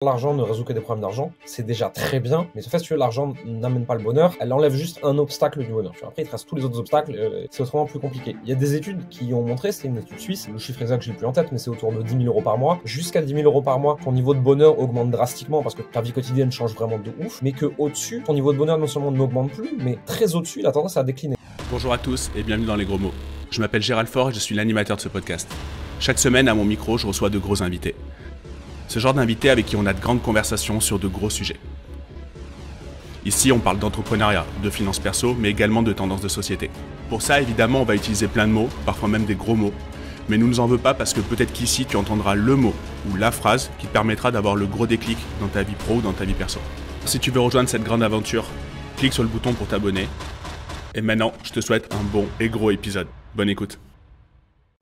L'argent ne résout que des problèmes d'argent, c'est déjà très bien, mais en fait, si tu veux, l'argent n'amène pas le bonheur, elle enlève juste un obstacle du bonheur. Après, il te reste tous les autres obstacles, c'est autrement plus compliqué. Il y a des études qui ont montré, c'est une étude suisse, le chiffre exact je l'ai plus en tête, mais c'est autour de 10 000 euros par mois. Jusqu'à 10 000 euros par mois, ton niveau de bonheur augmente drastiquement parce que ta vie quotidienne change vraiment de ouf, mais que au-dessus, ton niveau de bonheur non seulement n'augmente plus, mais très au-dessus, il a tendance à décliner. Bonjour à tous et bienvenue dans Les Gros Mots. Je m'appelle Gérald Faure et je suis l'animateur de ce podcast. Chaque semaine, à mon micro, je reçois de gros invités. Ce genre d'invités avec qui on a de grandes conversations sur de gros sujets. Ici, on parle d'entrepreneuriat, de finances perso, mais également de tendances de société. Pour ça, évidemment, on va utiliser plein de mots, parfois même des gros mots. Mais nous ne nous en veux pas parce que peut-être qu'ici, tu entendras le mot ou la phrase qui te permettra d'avoir le gros déclic dans ta vie pro ou dans ta vie perso. Si tu veux rejoindre cette grande aventure, clique sur le bouton pour t'abonner. Et maintenant, je te souhaite un bon et gros épisode. Bonne écoute.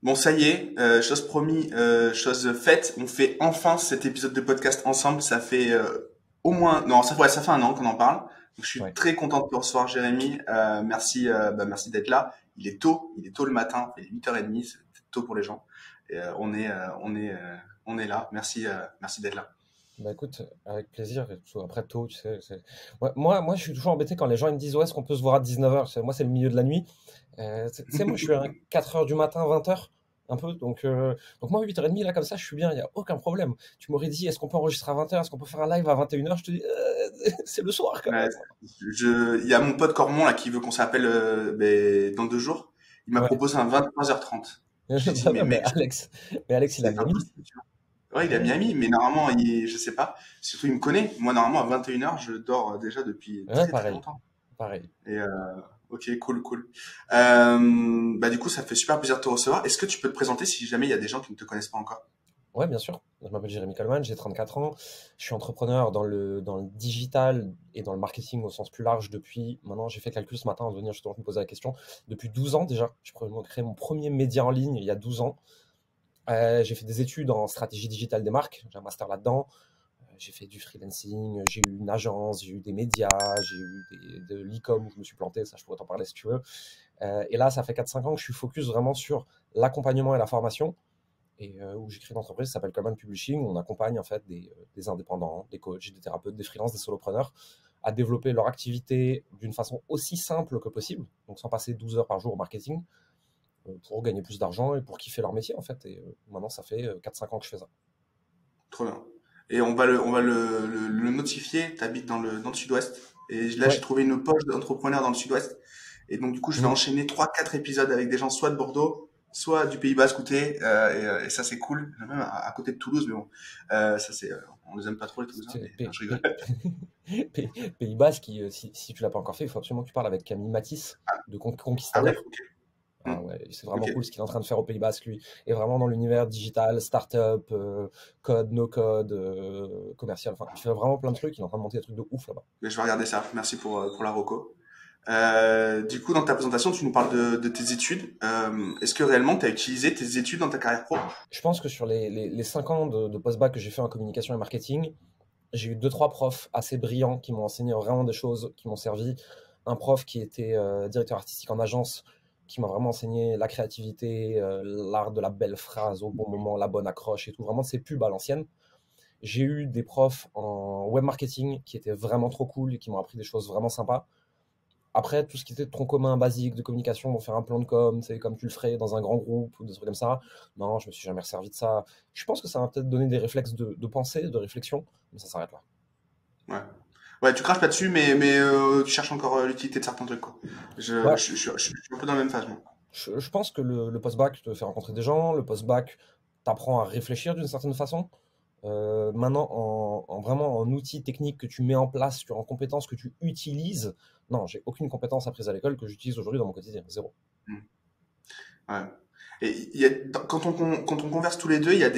Bon, ça y est, chose promis, chose faite. On fait enfin cet épisode de podcast ensemble. Ça fait au moins, non, ça fait un an qu'on en parle. Donc, je suis très content de te recevoir, Jérémy. Merci d'être là. Il est tôt le matin. Il est 8h30, c'est tôt pour les gens. Et, on est là. Merci d'être là. Bah écoute, avec plaisir, après tôt, tu sais. Moi, je suis toujours embêté quand les gens ils me disent ouais, est-ce qu'on peut se voir à 19h? Moi, c'est le milieu de la nuit. Tu sais, moi, je suis à 4h du matin, 20h, un peu. Donc moi, 8h30, là, comme ça, je suis bien, il n'y a aucun problème. Tu m'aurais dit, est-ce qu'on peut enregistrer à 20h? Est-ce qu'on peut faire un live à 21h? Je te dis, c'est le soir, quand même. Il y a mon pote Cormon, là, qui veut qu'on s'appelle dans 2 jours. Il m'a proposé un 23h30. Je dis, mais Alex, il a Miami. Ouais, il est à Miami, mais normalement, je sais pas. Surtout, il me connaît. Moi, normalement, à 21h, je dors déjà depuis très longtemps. Pareil. Et ok, cool. Du coup, ça fait super plaisir de te recevoir. Est-ce que tu peux te présenter si jamais il y a des gens qui ne te connaissent pas encore? Ouais, bien sûr. Je m'appelle Jérémy Coleman, j'ai 34 ans. Je suis entrepreneur dans le digital et dans le marketing au sens plus large depuis, maintenant j'ai fait le calcul ce matin en venir justement me poser la question, depuis 12 ans déjà. J'ai créé mon premier média en ligne il y a 12 ans. J'ai fait des études en stratégie digitale des marques, j'ai un master là-dedans. J'ai fait du freelancing, j'ai eu une agence, j'ai eu des médias, j'ai eu de l'e-com où je me suis planté, ça je pourrais t'en parler si tu veux. Et là, ça fait 4-5 ans que je suis focus vraiment sur l'accompagnement et la formation, et où j'ai créé une entreprise qui s'appelle Coleman Publishing, où on accompagne en fait des indépendants, des coachs, des thérapeutes, des freelances, des solopreneurs à développer leur activité d'une façon aussi simple que possible, donc sans passer 12 heures par jour au marketing, pour gagner plus d'argent et pour kiffer leur métier en fait. Et maintenant, ça fait 4-5 ans que je fais ça. Trop bien. Et on va le notifier. T'habites dans le sud-ouest. Et là, j'ai trouvé une poche d'entrepreneur dans le sud-ouest. Et donc, du coup, je vais enchaîner 3-4 épisodes avec des gens soit de Bordeaux, soit du Pays Basque côté. Et ça, c'est cool. Même à côté de Toulouse, mais bon. Ça, c'est, on les aime pas trop, les Toulousains. Je rigole. Pays Basque, si tu l'as pas encore fait, il faut absolument que tu parles avec Camille Matisse de Conquistador. Ah ouais, okay. Ah ouais, c'est vraiment cool ce qu'il est en train de faire au Pays Basque, lui. Et vraiment dans l'univers digital, start-up, code, no-code, commercial. Enfin, il fait vraiment plein de trucs. Il est en train de monter des trucs de ouf là-bas. Mais je vais regarder ça. Merci pour la reco. Du coup, dans ta présentation, tu nous parles de tes études. Est-ce que réellement tu as utilisé tes études dans ta carrière pro? Je pense que sur les 5 ans de post-bac que j'ai fait en communication et marketing, j'ai eu 2-3 profs assez brillants qui m'ont enseigné vraiment des choses qui m'ont servi. Un prof qui était directeur artistique en agence, qui m'a vraiment enseigné la créativité, l'art de la belle phrase au bon moment, la bonne accroche et tout, vraiment de ces pubs à l'ancienne. J'ai eu des profs en web marketing qui étaient vraiment trop cool et qui m'ont appris des choses vraiment sympas. Après, tout ce qui était tronc commun basique de communication, pour faire un plan de com, c'est comme tu le ferais dans un grand groupe ou des trucs comme ça, non, je me suis jamais resservi de ça. Je pense que ça m'a peut-être donné des réflexes de pensée, de réflexion, mais ça s'arrête là. Ouais, tu craches pas dessus, mais tu cherches encore l'utilité de certains trucs, quoi. Je suis un peu dans la même phase, moi. Je pense que le post-bac te fait rencontrer des gens, le post-bac t'apprend à réfléchir d'une certaine façon. Maintenant, vraiment en outils techniques que tu mets en place, en compétences que tu utilises, non, j'ai aucune compétence apprise à l'école que j'utilise aujourd'hui dans mon quotidien, zéro. Ouais. Et quand on converse tous les deux, il y a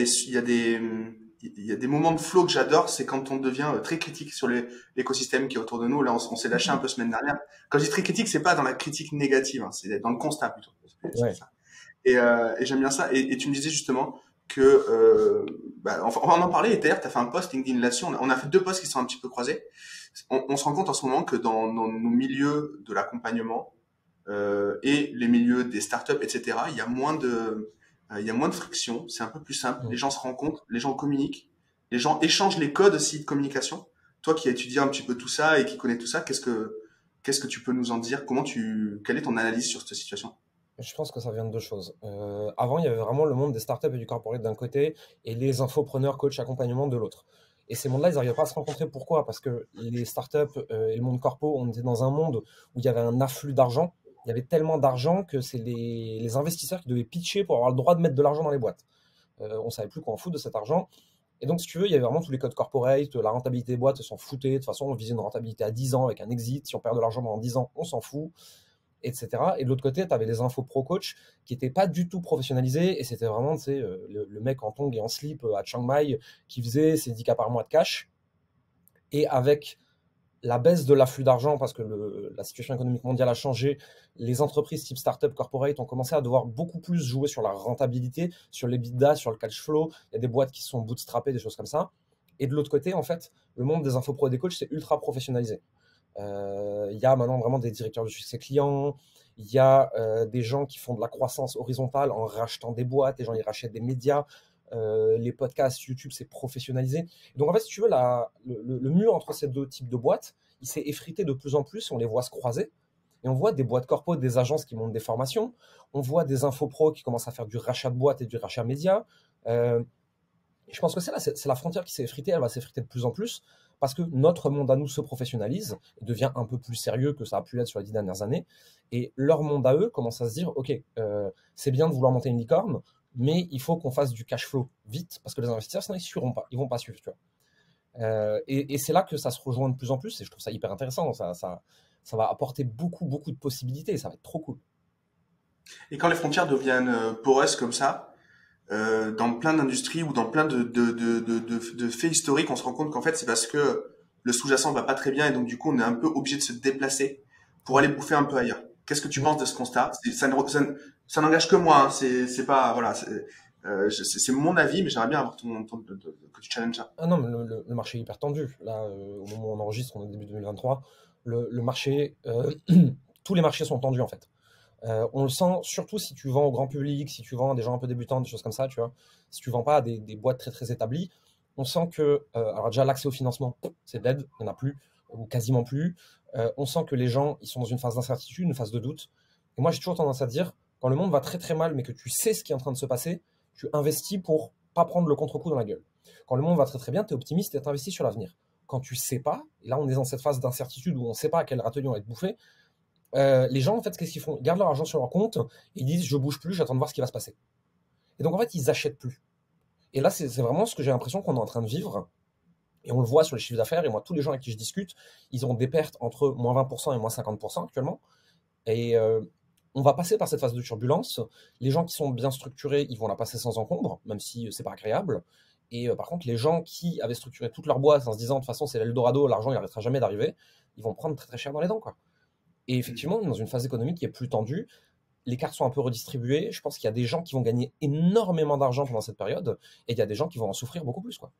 des moments de flow que j'adore, c'est quand on devient très critique sur l'écosystème qui est autour de nous. Là, on s'est lâché un peu semaine dernière. Quand je dis très critique, c'est pas dans la critique négative, hein, c'est dans le constat plutôt. Ouais. Ça. Et j'aime bien ça. Et tu me disais justement que, on en parlait. Et d'ailleurs, tu as fait un post LinkedIn là-dessus. On a fait 2 posts qui sont un petit peu croisés. On se rend compte en ce moment que dans nos milieux de l'accompagnement et les milieux des startups, etc., il y a moins de friction. C'est un peu plus simple. Les gens se rencontrent, les gens communiquent. Les gens échangent les codes aussi de communication. Toi qui as étudié un petit peu tout ça et qui connais tout ça, qu'est-ce que tu peux nous en dire? Quelle est ton analyse sur cette situation? Je pense que ça vient de deux choses. Avant, il y avait vraiment le monde des startups et du corporate d'un côté et les infopreneurs, coach, accompagnement de l'autre. Et ces mondes-là, ils n'arrivaient pas à se rencontrer. Pourquoi? Parce que les startups et le monde corpo, on était dans un monde où il y avait un afflux d'argent. Il y avait tellement d'argent que c'est les investisseurs qui devaient pitcher pour avoir le droit de mettre de l'argent dans les boîtes. On ne savait plus quoi en foutre de cet argent. Et donc, si tu veux, il y avait vraiment tous les codes corporate, la rentabilité des boîtes, ils s'en foutaient. De toute façon, on visait une rentabilité à 10 ans avec un exit. Si on perd de l'argent pendant 10 ans, on s'en fout, etc. Et de l'autre côté, tu avais les infos pro-coach qui n'étaient pas du tout professionnalisés. Et c'était vraiment, tu sais, le mec en tongs et en slip à Chiang Mai qui faisait ses 10K par mois de cash. Et avec la baisse de l'afflux d'argent, parce que la situation économique mondiale a changé, les entreprises type startup, corporate ont commencé à devoir beaucoup plus jouer sur la rentabilité, sur l'EBITDA, sur le cash flow. Il y a des boîtes qui se sont bootstrappées, des choses comme ça. Et de l'autre côté, en fait, le monde des infopros et des coachs, c'est ultra professionnalisé. Il y a maintenant vraiment des directeurs de succès clients, il y a des gens qui font de la croissance horizontale en rachetant des boîtes, les gens ils rachètent des médias, les podcasts, YouTube, c'est professionnalisé. Donc en fait, si tu veux, le mur entre ces deux types de boîtes, il s'est effrité de plus en plus, on les voit se croiser, et on voit des boîtes corpo, des agences qui montent des formations, on voit des infopros qui commencent à faire du rachat de boîtes et du rachat média. Je pense que c'est la frontière qui s'est effritée, elle va s'effriter de plus en plus, parce que notre monde à nous se professionnalise, et devient un peu plus sérieux que ça a pu l'être sur les 10 dernières années, et leur monde à eux commence à se dire, ok, c'est bien de vouloir monter une licorne, mais il faut qu'on fasse du cash flow vite, parce que les investisseurs, sinon ils ne suivront pas, ils ne vont pas suivre, tu vois. Et c'est là que ça se rejoint de plus en plus, et je trouve ça hyper intéressant, ça va apporter beaucoup, beaucoup de possibilités, et ça va être trop cool. Et quand les frontières deviennent poreuses comme ça, dans plein d'industries ou dans plein de faits historiques, on se rend compte qu'en fait, c'est parce que le sous-jacent va pas très bien et donc du coup, on est un peu obligé de se déplacer pour aller bouffer un peu ailleurs. Qu'est-ce que tu penses de ce constat? Ça n'engage que moi, hein. C'est pas, voilà, c'est mon avis, mais j'aimerais bien avoir que tu challenges ça. Ah non, mais le marché est hyper tendu. Là, au moment où on enregistre, on est début 2023, le marché, tous les marchés sont tendus en fait. On le sent surtout si tu vends au grand public, si tu vends à des gens un peu débutants, des choses comme ça, tu vois. Si tu vends pas à des boîtes très très établies, on sent que, alors déjà l'accès au financement, c'est dead, il n'y en a plus, ou quasiment plus. On sent que les gens, ils sont dans une phase d'incertitude, une phase de doute. Et moi, j'ai toujours tendance à dire, quand le monde va très très mal, mais que tu sais ce qui est en train de se passer, tu investis pour pas prendre le contre-coup dans la gueule. Quand le monde va très très bien, tu es optimiste et tu investis sur l'avenir. Quand tu sais pas, et là on est dans cette phase d'incertitude où on ne sait pas à quel râtelier on va être bouffé, les gens, en fait, qu'est-ce qu'ils font? Ils gardent leur argent sur leur compte et ils disent je bouge plus, j'attends de voir ce qui va se passer. Et donc, en fait, ils achètent plus. Et là, c'est vraiment ce que j'ai l'impression qu'on est en train de vivre. Et on le voit sur les chiffres d'affaires. Et moi, tous les gens avec qui je discute, ils ont des pertes entre moins 20% et moins 50% actuellement. Et on va passer par cette phase de turbulence. Les gens qui sont bien structurés, ils vont la passer sans encombre, même si c'est pas agréable. Et par contre, les gens qui avaient structuré toute leur boîte en se disant de toute façon, c'est l'Eldorado, l'argent, il n'arrêtera jamais d'arriver, ils vont prendre très très cher dans les dents, quoi. Et effectivement, on est dans une phase économique qui est plus tendue. Les cartes sont un peu redistribuées. Je pense qu'il y a des gens qui vont gagner énormément d'argent pendant cette période et il y a des gens qui vont en souffrir beaucoup plus, quoi.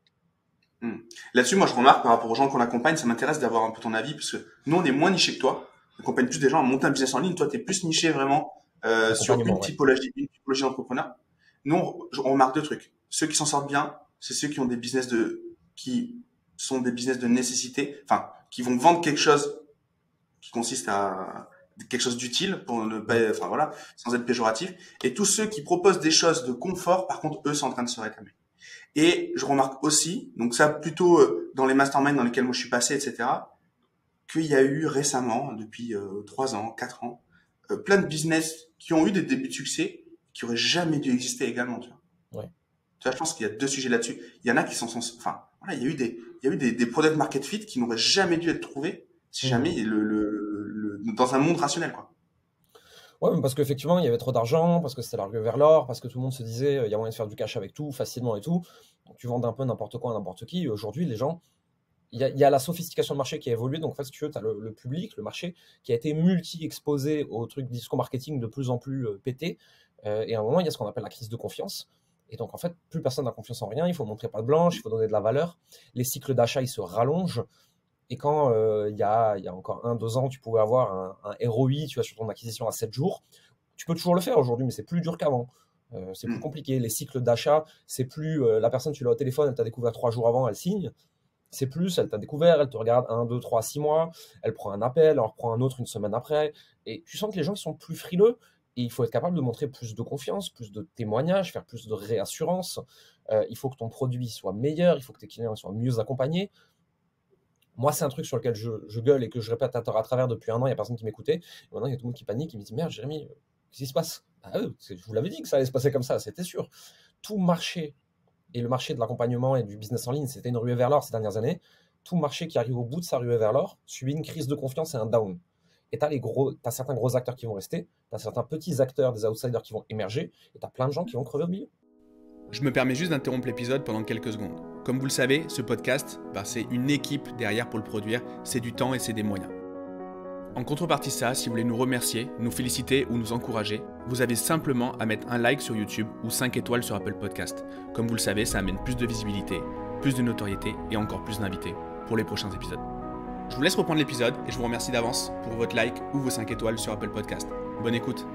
Là-dessus, moi, je remarque par rapport aux gens qu'on accompagne, ça m'intéresse d'avoir un peu ton avis parce que nous, on est moins niché que toi. On accompagne plus des gens à monter un business en ligne. Toi, tu es plus niché vraiment sur une typologie d'entrepreneur. Nous, on remarque deux trucs. Ceux qui s'en sortent bien, c'est ceux qui ont des business qui sont des business de nécessité, enfin, qui vont vendre quelque chose qui consiste à quelque chose d'utile pour ne pas, enfin voilà, sans être péjoratif. Et tous ceux qui proposent des choses de confort, par contre, eux, sont en train de se réclamer. Et je remarque aussi, donc ça plutôt dans les masterminds dans lesquels moi je suis passé, etc., qu'il y a eu récemment, depuis 3 ans, 4 ans, plein de business qui ont eu des débuts de succès qui auraient jamais dû exister également. Tu vois, Ouais. tu vois, je pense qu'il y a deux sujets là-dessus. Il y en a qui enfin, voilà, il y a eu des product market fit qui n'auraient jamais dû être trouvés si jamais dans un monde rationnel, quoi. Ouais, mais parce qu'effectivement, il y avait trop d'argent, parce que c'était l'argument vers l'or, parce que tout le monde se disait, il y a moyen de faire du cash avec tout, facilement et tout. Donc, tu vendais un peu n'importe quoi à n'importe qui. Et aujourd'hui, les gens, il y a la sophistication de marché qui a évolué. Donc, en fait, si tu veux, tu as le public, le marché, qui a été multi-exposé au truc discours marketing de plus en plus pété. Et à un moment, il y a ce qu'on appelle la crise de confiance. Et donc, en fait, plus personne n'a confiance en rien. Il faut montrer patte blanche, il faut donner de la valeur. Les cycles d'achat, ils se rallongent. Et quand il y a encore 1-2 ans, tu pouvais avoir un ROI, tu vois, sur ton acquisition à 7 jours, tu peux toujours le faire aujourd'hui, mais c'est plus dur qu'avant. C'est plus compliqué. Les cycles d'achat, c'est plus la personne, tu l'as au téléphone, elle t'a découvert 3 jours avant, elle signe. C'est plus, elle t'a découvert, elle te regarde 1, 2, 3, 6 mois, elle prend un appel, elle en reprend un autre une semaine après. Et tu sens que les gens ils sont plus frileux. Et il faut être capable de montrer plus de confiance, plus de témoignages, faire plus de réassurance. Il faut que ton produit soit meilleur, il faut que tes clients soient mieux accompagnés. Moi, c'est un truc sur lequel je gueule et que je répète à travers depuis 1 an, il n'y a personne qui m'écoutait. Et maintenant, il y a tout le monde qui panique, qui me dit « Merde, Jérémy, qu'est-ce qui se passe ?» Je vous l'avais dit que ça allait se passer comme ça, c'était sûr. Tout marché, et le marché de l'accompagnement et du business en ligne, c'était une ruée vers l'or ces dernières années. Tout marché qui arrive au bout de sa ruée vers l'or subit une crise de confiance et un down. Et tu as certains gros acteurs qui vont rester, tu as certains petits acteurs, des outsiders qui vont émerger, et tu as plein de gens qui vont crever au milieu. Je me permets juste d'interrompre l'épisode pendant quelques secondes. Comme vous le savez, ce podcast, c'est une équipe derrière pour le produire, c'est du temps et c'est des moyens. En contrepartie de ça, si vous voulez nous remercier, nous féliciter ou nous encourager, vous avez simplement à mettre un like sur YouTube ou 5 étoiles sur Apple Podcast. Comme vous le savez, ça amène plus de visibilité, plus de notoriété et encore plus d'invités pour les prochains épisodes. Je vous laisse reprendre l'épisode et je vous remercie d'avance pour votre like ou vos 5 étoiles sur Apple Podcast. Bonne écoute.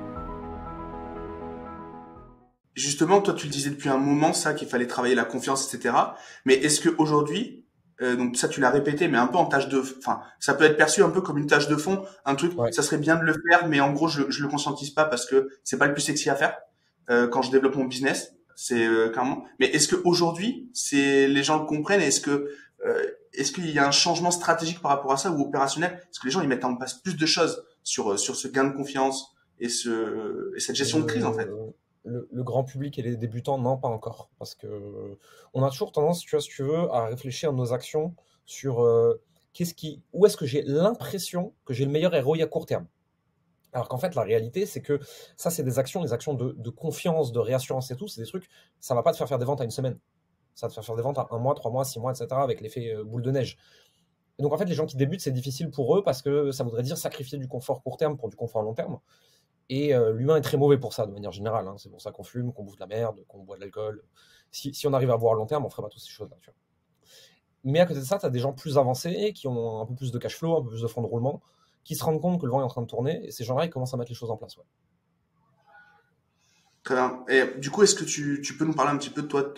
Justement, toi, tu le disais depuis un moment, ça, qu'il fallait travailler la confiance, etc. Mais est-ce que aujourd'hui, donc ça, tu l'as répété, mais un peu en tâche de, enfin, ça peut être perçu un peu comme une tâche de fond, un truc, ça serait bien de le faire, mais en gros, je le conscientise pas parce que c'est pas le plus sexy à faire quand je développe mon business. C'est clairement. Mais est-ce que aujourd'hui, les gens le comprennent et est-ce qu'il y a un changement stratégique par rapport à ça ou opérationnel? Est-ce que les gens ils mettent en place plus de choses sur ce gain de confiance et cette gestion de crise en fait? Le grand public et les débutants, non, pas encore. Parce que on a toujours tendance, tu vois, si tu veux, à réfléchir à nos actions sur où est-ce que j'ai l'impression que j'ai le meilleur ROI à court terme. Alors qu'en fait, la réalité, c'est que ça, c'est des actions de confiance, de réassurance et tout. C'est des trucs, ça va pas te faire des ventes à une semaine. Ça va te faire des ventes à 1 mois, 3 mois, 6 mois, etc. avec l'effet boule de neige. Et donc, en fait, les gens qui débutent, c'est difficile pour eux parce que ça voudrait dire sacrifier du confort court terme pour du confort long terme. Et l'humain est très mauvais pour ça, de manière générale. C'est pour ça qu'on fume, qu'on bouffe de la merde, qu'on boit de l'alcool. Si on arrive à voir à long terme, on ferait pas toutes ces choses-là. Tu vois. Mais à côté de ça, tu as des gens plus avancés qui ont un peu plus de cash flow, un peu plus de fonds de roulement, qui se rendent compte que le vent est en train de tourner. Et ces gens-là, ils commencent à mettre les choses en place. Ouais. Très bien. Et du coup, est-ce que tu peux nous parler un petit peu de toi,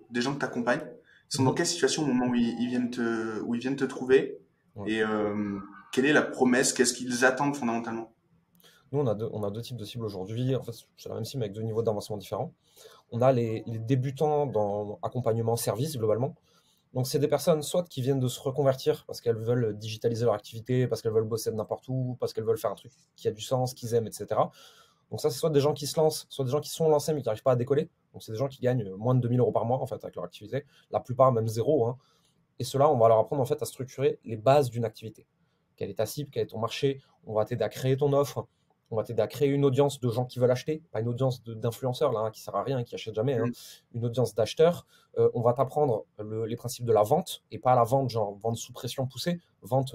des gens que tu accompagnes? Ils sont dans quelle situation au moment où ils viennent te trouver? Ouais. Et quelle est la promesse? Qu'est-ce qu'ils attendent fondamentalement? Nous, on a deux types de cibles aujourd'hui. En fait, c'est la même cible avec 2 niveaux d'avancement différents. On a les débutants dans accompagnement service, globalement. Donc, c'est des personnes soit qui viennent de se reconvertir parce qu'elles veulent digitaliser leur activité, parce qu'elles veulent bosser de n'importe où, parce qu'elles veulent faire un truc qui a du sens, qu'ils aiment, etc. Donc ça, c'est soit des gens qui se lancent, soit des gens qui sont lancés mais qui n'arrivent pas à décoller. Donc, c'est des gens qui gagnent moins de 2 000 € par mois, en fait, avec leur activité. La plupart, même zéro. Et ceux-là, on va leur apprendre, en fait, à structurer les bases d'une activité. Quelle est ta cible, quel est ton marché? On va t'aider à créer ton offre. On va t'aider à créer une audience de gens qui veulent acheter, pas une audience d'influenceurs là, qui ne sert à rien, qui n'achètent jamais, une audience d'acheteurs. On va t'apprendre les principes de la vente, et pas la vente, genre vente sous pression poussée, vente,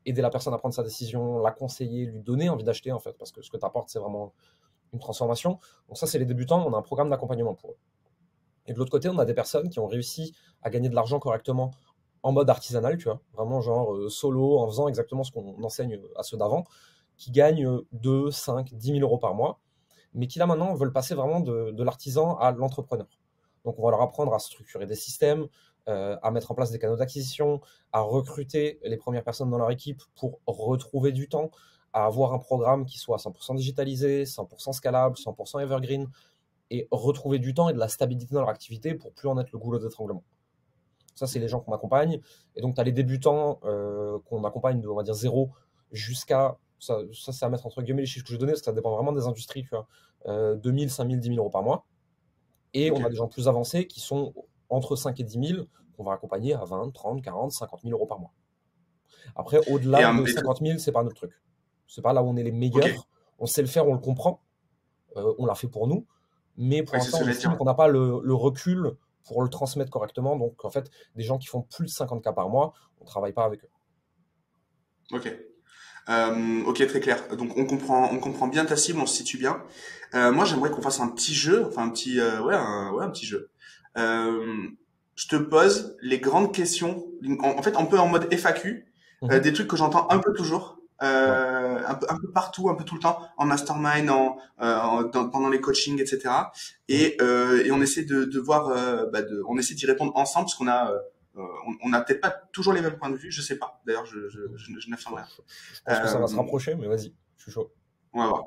aider la personne à prendre sa décision, la conseiller, lui donner envie d'acheter, en fait, parce que ce que tu apportes, c'est vraiment une transformation. Donc ça, c'est les débutants, on a un programme d'accompagnement pour eux. Et de l'autre côté, on a des personnes qui ont réussi à gagner de l'argent correctement en mode artisanal, tu vois, vraiment genre solo, en faisant exactement ce qu'on enseigne à ceux d'avant, qui gagnent 2, 5, 10 000 € par mois, mais qui là maintenant veulent passer vraiment de l'artisan à l'entrepreneur. Donc on va leur apprendre à structurer des systèmes, à mettre en place des canaux d'acquisition, à recruter les premières personnes dans leur équipe pour retrouver du temps, à avoir un programme qui soit 100% digitalisé, 100% scalable, 100% evergreen, et retrouver du temps et de la stabilité dans leur activité pour plus en être le goulot d'étranglement. Ça, c'est les gens qu'on accompagne. Et donc, tu as les débutants qu'on accompagne de, on va dire, 0 jusqu'à... Ça, c'est à mettre entre guillemets les chiffres que je donnais, parce que ça dépend vraiment des industries, tu vois. 2 000, 5 000, 10 000 € par mois. Et on a des gens plus avancés qui sont entre 5 et 10 000, qu'on va accompagner à 20, 30, 40, 50 000 € par mois. Après, au-delà de 50 000, c'est pas notre truc. C'est pas là où on est les meilleurs. Okay. On sait le faire, on le comprend. On l'a fait pour nous. Mais pour l'instant, on estime qu'on n'a pas le recul pour le transmettre correctement. Donc, en fait, des gens qui font plus de 50 cas par mois, on ne travaille pas avec eux. Ok. Ok, très clair. Donc, on comprend bien ta cible, on se situe bien. Moi, j'aimerais qu'on fasse un petit jeu, enfin un petit jeu. Je te pose les grandes questions, en fait, un peu en mode FAQ, des trucs que j'entends un peu toujours. un peu partout, un peu tout le temps, en mastermind, pendant les coachings, etc. Et on essaie de voir, on essaie d'y répondre ensemble, parce qu'on a on n'a peut-être pas toujours les mêmes points de vue, je sais pas. D'ailleurs, je n'affirme rien. Je pense que ça va se rapprocher, mais vas-y, je suis chaud. On va voir.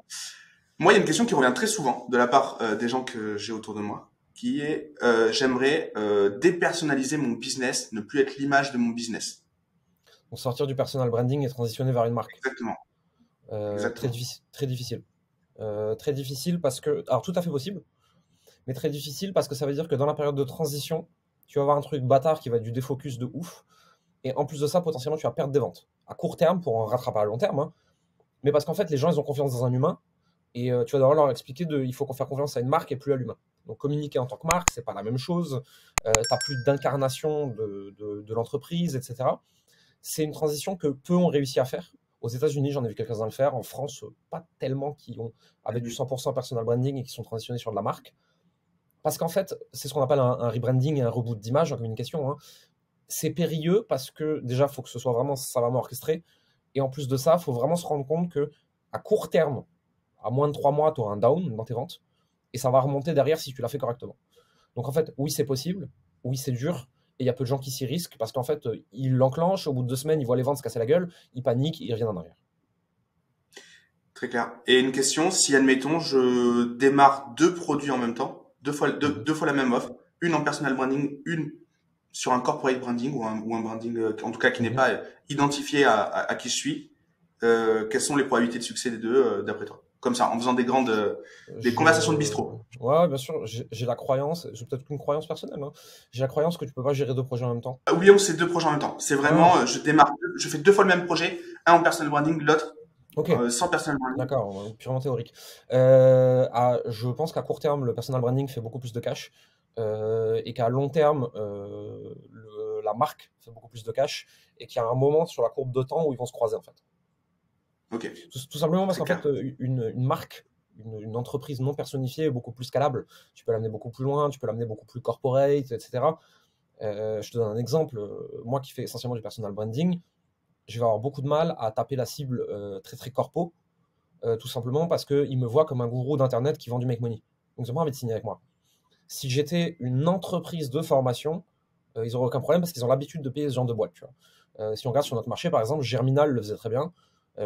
Moi, il y a une question qui revient très souvent de la part des gens que j'ai autour de moi, qui est j'aimerais dépersonnaliser mon business, ne plus être l'image de mon business. Donc sortir du personal branding et transitionner vers une marque. Exactement. Très difficile. Très difficile parce que... Alors tout à fait possible, mais très difficile parce que ça veut dire que dans la période de transition, tu vas avoir un truc bâtard qui va être du défocus de ouf. Et en plus de ça, potentiellement, tu vas perdre des ventes. À court terme, pour en rattraper à long terme. Hein, mais parce qu'en fait, les gens, ils ont confiance dans un humain. Et tu vas devoir leur expliquer qu'il faut qu'on fasse confiance à une marque et plus à l'humain. Donc communiquer en tant que marque, c'est pas la même chose. Tu n'as plus d'incarnation de l'entreprise, etc. C'est une transition que peu ont réussi à faire. Aux États-Unis, j'en ai vu quelques-uns le faire. En France, pas tellement qui ont avec du 100% personal branding et qui sont transitionnés sur de la marque. Parce qu'en fait, c'est ce qu'on appelle un rebranding et un reboot d'image en communication. Hein. C'est périlleux parce que déjà, il faut que ce soit vraiment savamment orchestré. Et en plus de ça, il faut vraiment se rendre compte qu'à court terme, à moins de 3 mois, tu auras un down dans tes ventes. Et ça va remonter derrière si tu l'as fait correctement. Donc en fait, oui, c'est possible. Oui, c'est dur. Et il y a peu de gens qui s'y risquent parce qu'en fait, ils l'enclenchent. Au bout de 2 semaines, ils voient les ventes se casser la gueule. Ils paniquent, ils reviennent en arrière. Très clair. Et une question, si admettons, je démarre 2 produits en même temps, deux fois la même offre, une en personal branding, une sur un corporate branding ou un branding, en tout cas qui n'est pas identifié à qui je suis, quelles sont les probabilités de succès des deux d'après toi? Comme ça, en faisant des conversations de bistrot. Ouais, bien sûr. J'ai la croyance, c'est peut-être qu'une croyance personnelle. Hein. J'ai la croyance que tu peux pas gérer 2 projets en même temps. Oublions ces 2 projets en même temps. C'est vraiment, je fais 2 fois le même projet, un en personal branding, l'autre sans personal branding. D'accord, purement théorique. Je pense qu'à court terme, le personal branding fait beaucoup plus de cash et qu'à long terme, la marque fait beaucoup plus de cash et qu'il y a un moment sur la courbe de temps où ils vont se croiser en fait. Ok. Tout simplement parce qu'en fait, une marque, une entreprise non personnifiée est beaucoup plus scalable. Tu peux l'amener beaucoup plus loin, tu peux l'amener beaucoup plus corporate, etc. Je te donne un exemple. Moi qui fais essentiellement du personal branding, je vais avoir beaucoup de mal à taper la cible très très corpo, tout simplement parce qu'ils me voient comme un gourou d'internet qui vend du make money. Donc ils n'ont pas envie de signer avec moi. Si j'étais une entreprise de formation, ils n'auraient aucun problème parce qu'ils ont l'habitude de payer ce genre de boîte. Tu vois. Si on regarde sur notre marché, par exemple, Germinal le faisait très bien.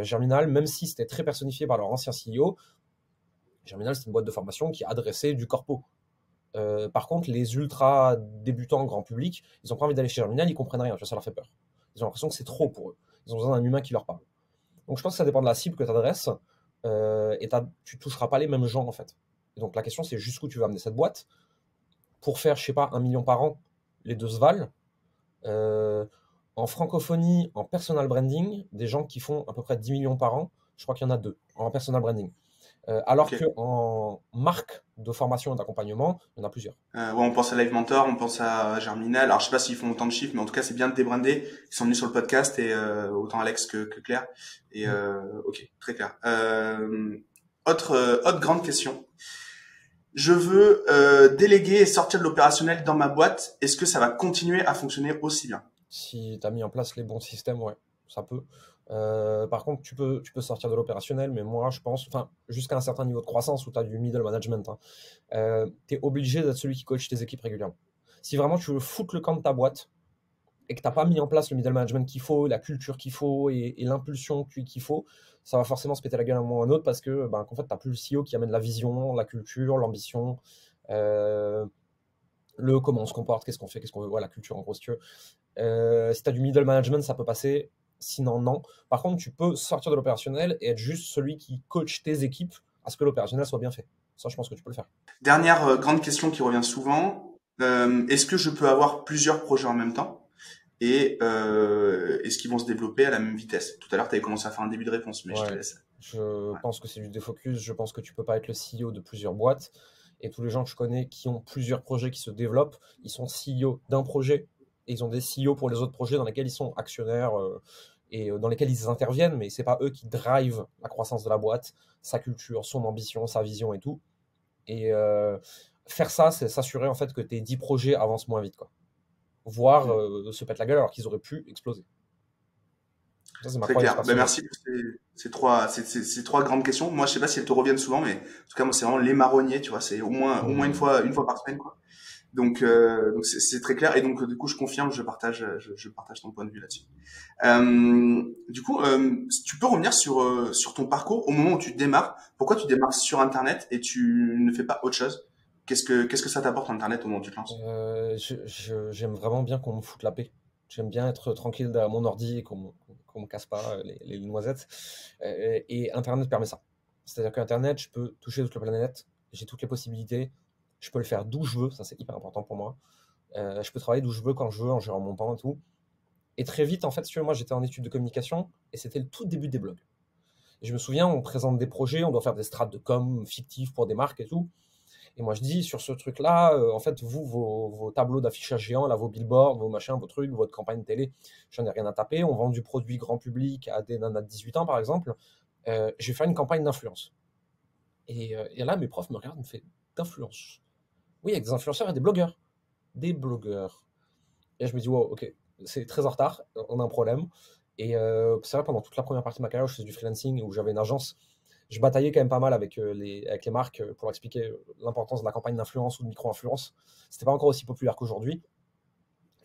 Germinal, même si c'était très personnifié par leur ancien CEO, Germinal, c'est une boîte de formation qui adressait du corpo. Par contre, les ultra débutants grand public, ils n'ont pas envie d'aller chez Germinal, ils comprennent rien, tu vois, ça leur fait peur. Ils ont l'impression que c'est trop pour eux. Ils ont besoin d'un humain qui leur parle. Donc je pense que ça dépend de la cible que tu adresses et tu ne toucheras pas les mêmes gens en fait. Et donc la question c'est jusqu'où tu vas amener cette boîte pour faire, je sais pas, 1 million par an, les deux se valent. En francophonie, en personal branding, des gens qui font à peu près 10 millions par an, je crois qu'il y en a 2 en personal branding. Alors qu'en marque de formation et d'accompagnement, il y en a plusieurs. On pense à Live Mentor, on pense à Germinal. Alors, je sais pas s'ils font autant de chiffres, mais en tout cas, c'est bien de débrander. Ils sont venus sur le podcast et autant Alex que Claire. Et ok, très clair. Autre grande question. Je veux déléguer et sortir de l'opérationnel dans ma boîte. Est-ce que ça va continuer à fonctionner aussi bien? Si tu as mis en place les bons systèmes, ouais, ça peut. Par contre, tu peux sortir de l'opérationnel, mais moi, je pense, jusqu'à un certain niveau de croissance où tu as du middle management, tu es obligé d'être celui qui coach tes équipes régulièrement. Si vraiment tu veux foutre le camp de ta boîte et que tu n'as pas mis en place le middle management qu'il faut, la culture qu'il faut et l'impulsion qu'il faut, ça va forcément se péter la gueule à un moment ou à un autre parce que qu'en fait, tu n'as plus le CEO qui amène la vision, la culture, l'ambition, comment on se comporte, qu'est-ce qu'on fait, qu'est-ce qu'on veut, la culture en gros, si tu veux. Si tu as du middle management, ça peut passer. Sinon, non. Par contre, tu peux sortir de l'opérationnel et être juste celui qui coach tes équipes à ce que l'opérationnel soit bien fait. Ça, je pense que tu peux le faire. Dernière grande question qui revient souvent. Est-ce que je peux avoir plusieurs projets en même temps et est-ce qu'ils vont se développer à la même vitesse? Tout à l'heure, tu avais commencé à faire un début de réponse, mais je te laisse. Je pense que c'est du défocus. Je pense que tu peux pas être le CEO de plusieurs boîtes. Et tous les gens que je connais qui ont plusieurs projets qui se développent, ils sont CEO d'un projet et ils ont des CEO pour les autres projets dans lesquels ils sont actionnaires et dans lesquels ils interviennent, mais c'est pas eux qui drivent la croissance de la boîte, sa culture, son ambition, sa vision et tout. Et faire ça, c'est s'assurer en fait que tes 10 projets avancent moins vite, quoi. Voire se pètent la gueule alors qu'ils auraient pu exploser. Ça, c'est ma Très croyance clair. Ben, personnelle. merci pour ces trois grandes questions. Moi, je sais pas si elles te reviennent souvent, mais en tout cas, moi, c'est vraiment les marronniers, tu vois. C'est au moins une fois par semaine, quoi. Donc c'est très clair. Et donc, du coup, je confirme, je partage ton point de vue là-dessus. Du coup, si tu peux revenir sur ton parcours au moment où tu démarres. Pourquoi tu démarres sur Internet et tu ne fais pas autre chose? Qu'est-ce que ça t'apporte Internet au moment où tu te lances? J'aime vraiment bien qu'on me foute la paix. J'aime bien être tranquille derrière mon ordi et qu'on me casse pas les noisettes. Et Internet permet ça. C'est-à-dire qu'Internet, je peux toucher toute la planète, j'ai toutes les possibilités, je peux le faire d'où je veux, ça c'est hyper important pour moi. Je peux travailler d'où je veux, quand je veux, en gérant mon temps et tout. Et très vite, en fait, si tu veux, moi j'étais en études de communication et c'était le tout début des blogs. Et je me souviens, on présente des projets, on doit faire des strates de com fictifs pour des marques et tout. Et moi, je dis, sur ce truc-là, en fait, vous, vos tableaux d'affichage géants, là, vos billboards, vos machins, vos trucs, votre campagne télé, j'en ai rien à taper. On vend du produit grand public à des nanas de 18 ans, par exemple. Je vais faire une campagne d'influence. Et là, mes profs me regardent, me font d'influence. Oui, avec des influenceurs et des blogueurs. Des blogueurs. Et je me dis, wow, ok, c'est très en retard, on a un problème. Et c'est vrai, pendant toute la première partie de ma carrière, je faisais du freelancing, où j'avais une agence. Je bataillais quand même pas mal avec les marques pour leur expliquer l'importance de la campagne d'influence ou de micro-influence. C'était pas encore aussi populaire qu'aujourd'hui.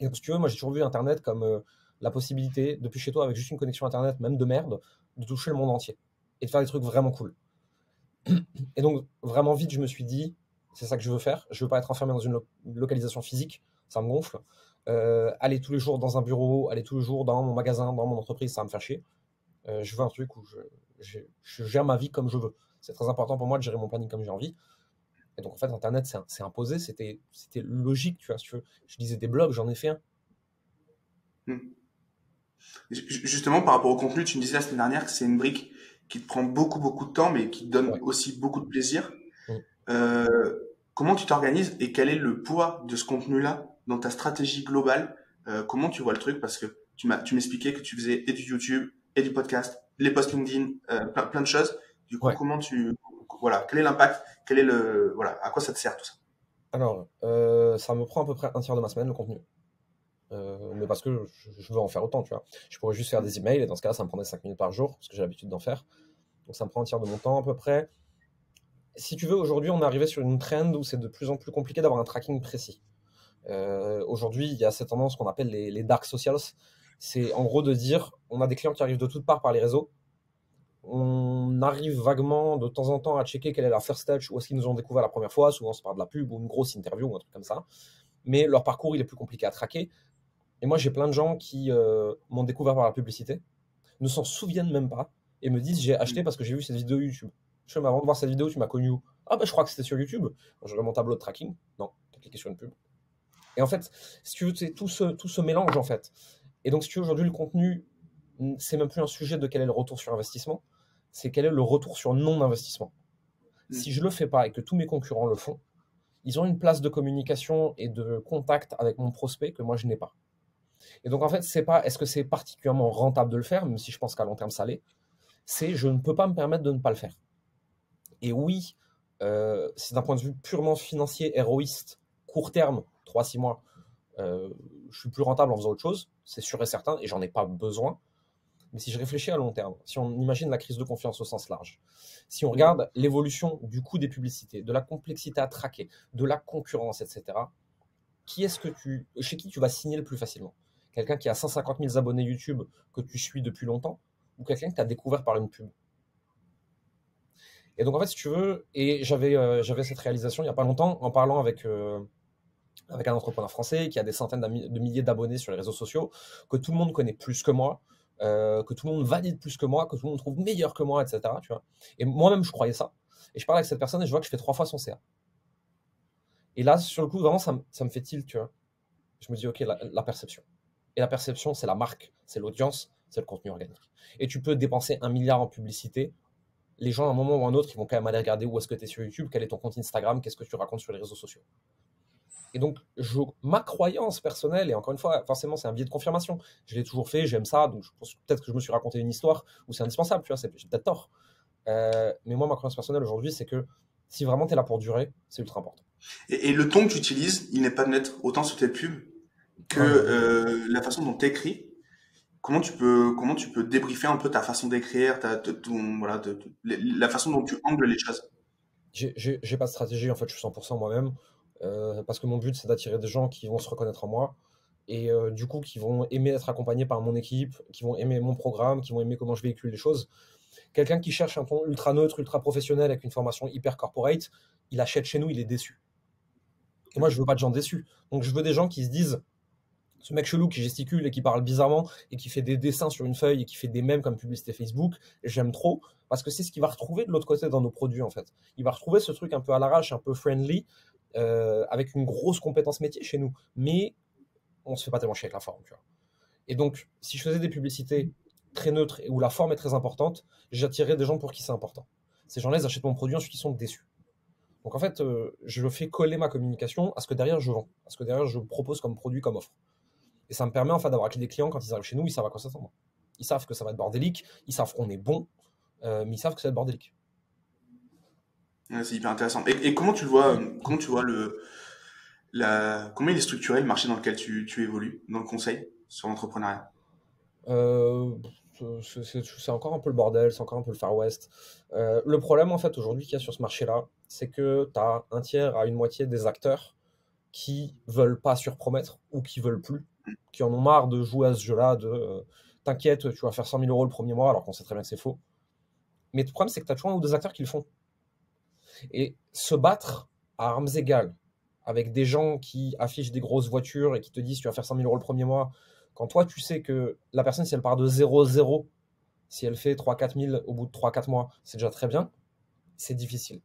Et donc, si tu veux, moi j'ai toujours vu Internet comme la possibilité, depuis chez toi, avec juste une connexion Internet, même de merde, de toucher le monde entier et de faire des trucs vraiment cool. Et donc, vraiment vite, je me suis dit, c'est ça que je veux faire. Je veux pas être enfermé dans une localisation physique, ça me gonfle. Aller tous les jours dans un bureau, aller tous les jours dans mon magasin, dans mon entreprise, ça va me faire chier. Je veux un truc où je gère ma vie comme je veux. C'est très important pour moi de gérer mon planning comme j'ai envie. Et donc, en fait, Internet, c'est imposé. C'était logique, tu vois. Si tu veux. Je lisais des blogs, j'en ai fait un. Hmm. Justement, par rapport au contenu, tu me disais la semaine dernière que c'est une brique qui te prend beaucoup de temps, mais qui te donne Ouais. aussi beaucoup de plaisir. Mm. Comment tu t'organises et quel est le poids de ce contenu-là dans ta stratégie globale? Comment tu vois le truc? Parce que tu m'expliquais que tu faisais et du YouTube et du podcast, les posts LinkedIn, plein de choses. Du coup, Ouais. voilà, quel est l'impact? Voilà, à quoi ça te sert tout ça? Alors, ça me prend à peu près un tiers de ma semaine, le contenu. Mais parce que je veux en faire autant, tu vois. Je pourrais juste faire des emails, et dans ce cas, ça me prendrait 5 minutes par jour, parce que j'ai l'habitude d'en faire. Donc, ça me prend un tiers de mon temps, à peu près. Si tu veux, aujourd'hui, on est arrivé sur une trend où c'est de plus en plus compliqué d'avoir un tracking précis. Aujourd'hui, il y a cette tendance qu'on appelle les dark socials. C'est en gros de dire, on a des clients qui arrivent de toutes parts par les réseaux. On arrive vaguement de temps en temps à checker quelle est leur first touch, où est-ce qu'ils nous ont découvert la première fois. Souvent, c'est par de la pub ou une grosse interview ou un truc comme ça. Mais leur parcours, il est plus compliqué à traquer. Et moi, j'ai plein de gens qui m'ont découvert par la publicité, ne s'en souviennent même pas, et me disent, j'ai acheté parce que j'ai vu cette vidéo YouTube. Je fais, mais avant de voir cette vidéo, tu m'as connu où? Ah, bah, je crois que c'était sur YouTube. Je regarde mon tableau de tracking. Non, tu as cliqué sur une pub. Et en fait, si tu veux, c'est tout ce mélange, en fait. Et donc, si tu veux, aujourd'hui, le contenu, c'est même plus un sujet de quel est le retour sur investissement, c'est quel est le retour sur non-investissement. Si je le fais pas et que tous mes concurrents le font, ils ont une place de communication et de contact avec mon prospect que moi, je n'ai pas. Et donc, en fait, c'est pas est-ce que c'est particulièrement rentable de le faire, même si je pense qu'à long terme, ça l'est, c'est je ne peux pas me permettre de ne pas le faire. Et oui, c'est d'un point de vue purement financier, héroïste, court terme, 3-6 mois, je suis plus rentable en faisant autre chose, c'est sûr et certain, et j'en ai pas besoin. Mais si je réfléchis à long terme, si on imagine la crise de confiance au sens large, si on regarde l'évolution du coût des publicités, de la complexité à traquer, de la concurrence, etc., chez qui tu vas signer le plus facilement? Quelqu'un qui a 150 000 abonnés YouTube que tu suis depuis longtemps, ou quelqu'un que tu as découvert par une pub? Et donc, en fait, si tu veux, et j'avais cette réalisation il n'y a pas longtemps en parlant avec un entrepreneur français qui a des centaines de milliers d'abonnés sur les réseaux sociaux, que tout le monde connaît plus que moi, que tout le monde valide plus que moi, que tout le monde trouve meilleur que moi, etc. Tu vois. Et moi-même, je croyais ça. Et je parle avec cette personne et je vois que je fais 3 fois son CA. Et là, sur le coup, vraiment, ça me fait tilt, tu vois. Je me dis, ok, la perception. Et la perception, c'est la marque, c'est l'audience, c'est le contenu organique. Et tu peux dépenser 1 milliard en publicité. Les gens, à un moment ou à un autre, ils vont quand même aller regarder où est-ce que tu es sur YouTube, quel est ton compte Instagram, qu'est-ce que tu racontes sur les réseaux sociaux. Et donc, ma croyance personnelle, et encore une fois, forcément, c'est un biais de confirmation. Je l'ai toujours fait, j'aime ça, donc je pense peut-être que je me suis raconté une histoire où c'est indispensable, tu vois, j'ai peut-être tort. Mais moi, ma croyance personnelle aujourd'hui, c'est que si vraiment tu es là pour durer, c'est ultra important. Et le ton que tu utilises, il n'est pas de mettre autant sur tes pubs que la façon dont tu écris. comment tu peux débriefer un peu ta façon d'écrire, voilà, la façon dont tu angles les choses? J'ai pas de stratégie, en fait, je suis 100% moi-même, parce que mon but, c'est d'attirer des gens qui vont se reconnaître en moi et du coup, qui vont aimer être accompagnés par mon équipe, qui vont aimer mon programme, qui vont aimer comment je véhicule les choses. Quelqu'un qui cherche un ton ultra neutre, ultra professionnel avec une formation hyper corporate, il achète chez nous, il est déçu. Et moi, je veux pas de gens déçus. Donc, je veux des gens qui se disent, ce mec chelou qui gesticule et qui parle bizarrement et qui fait des dessins sur une feuille et qui fait des mèmes comme publicité Facebook, j'aime trop parce que c'est ce qu'il va retrouver de l'autre côté dans nos produits en fait. Il va retrouver ce truc un peu à l'arrache, un peu friendly, avec une grosse compétence métier chez nous, mais on se fait pas tellement chier avec la forme, tu vois. Et donc, si je faisais des publicités très neutres et où la forme est très importante, j'attirerais des gens pour qui c'est important. Ces gens-là, ils achètent mon produit, ensuite ils sont déçus. Donc en fait, je fais coller ma communication à ce que derrière je vends, à ce que derrière je propose comme produit, comme offre. Et ça me permet en fait d'avoir des clients quand ils arrivent chez nous, ils savent à quoi s'attendre. Ils savent que ça va être bordélique, ils savent qu'on est bon, mais ils savent que ça va être bordélique. Ouais, c'est hyper intéressant. Et comment tu vois comment il est structuré le marché dans lequel tu évolues, dans le conseil, sur l'entrepreneuriat? Euh, c'est encore un peu le bordel, c'est encore un peu le Far West. Le problème en fait aujourd'hui qu'il y a sur ce marché-là, c'est que tu as un tiers à une moitié des acteurs qui veulent pas surpromettre ou qui veulent plus, qui en ont marre de jouer à ce jeu-là, de t'inquiète, tu vas faire 100 000 euros le premier mois alors qu'on sait très bien que c'est faux. Mais le problème c'est que tu as toujours un ou deux acteurs qui le font. Et se battre à armes égales avec des gens qui affichent des grosses voitures et qui te disent tu vas faire 100 000 euros le premier mois, quand toi tu sais que la personne, si elle part de 0-0, si elle fait 3-4 000 au bout de 3-4 mois, c'est déjà très bien, c'est difficile.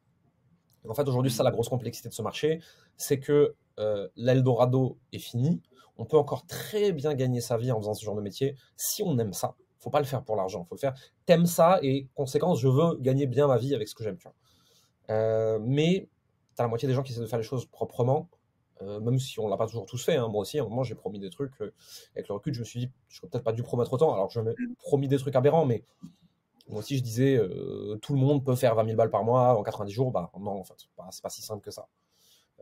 Et en fait, aujourd'hui, ça, la grosse complexité de ce marché, c'est que l'Eldorado est fini. On peut encore très bien gagner sa vie en faisant ce genre de métier si on aime ça. Faut pas le faire pour l'argent, faut le faire. T'aimes ça et conséquence, je veux gagner bien ma vie avec ce que j'aime. Tu vois. Mais tu as la moitié des gens qui essaient de faire les choses proprement, même si on l'a pas toujours tous fait. Hein. Moi aussi, à un moment, j'ai promis des trucs. Avec le recul, je me suis dit, je n'aurais peut-être pas dû promettre autant. Alors, je promis des trucs aberrants, mais moi aussi, je disais, tout le monde peut faire 20 000 balles par mois en 90 jours. Bah non, en fait, c'est pas si simple que ça.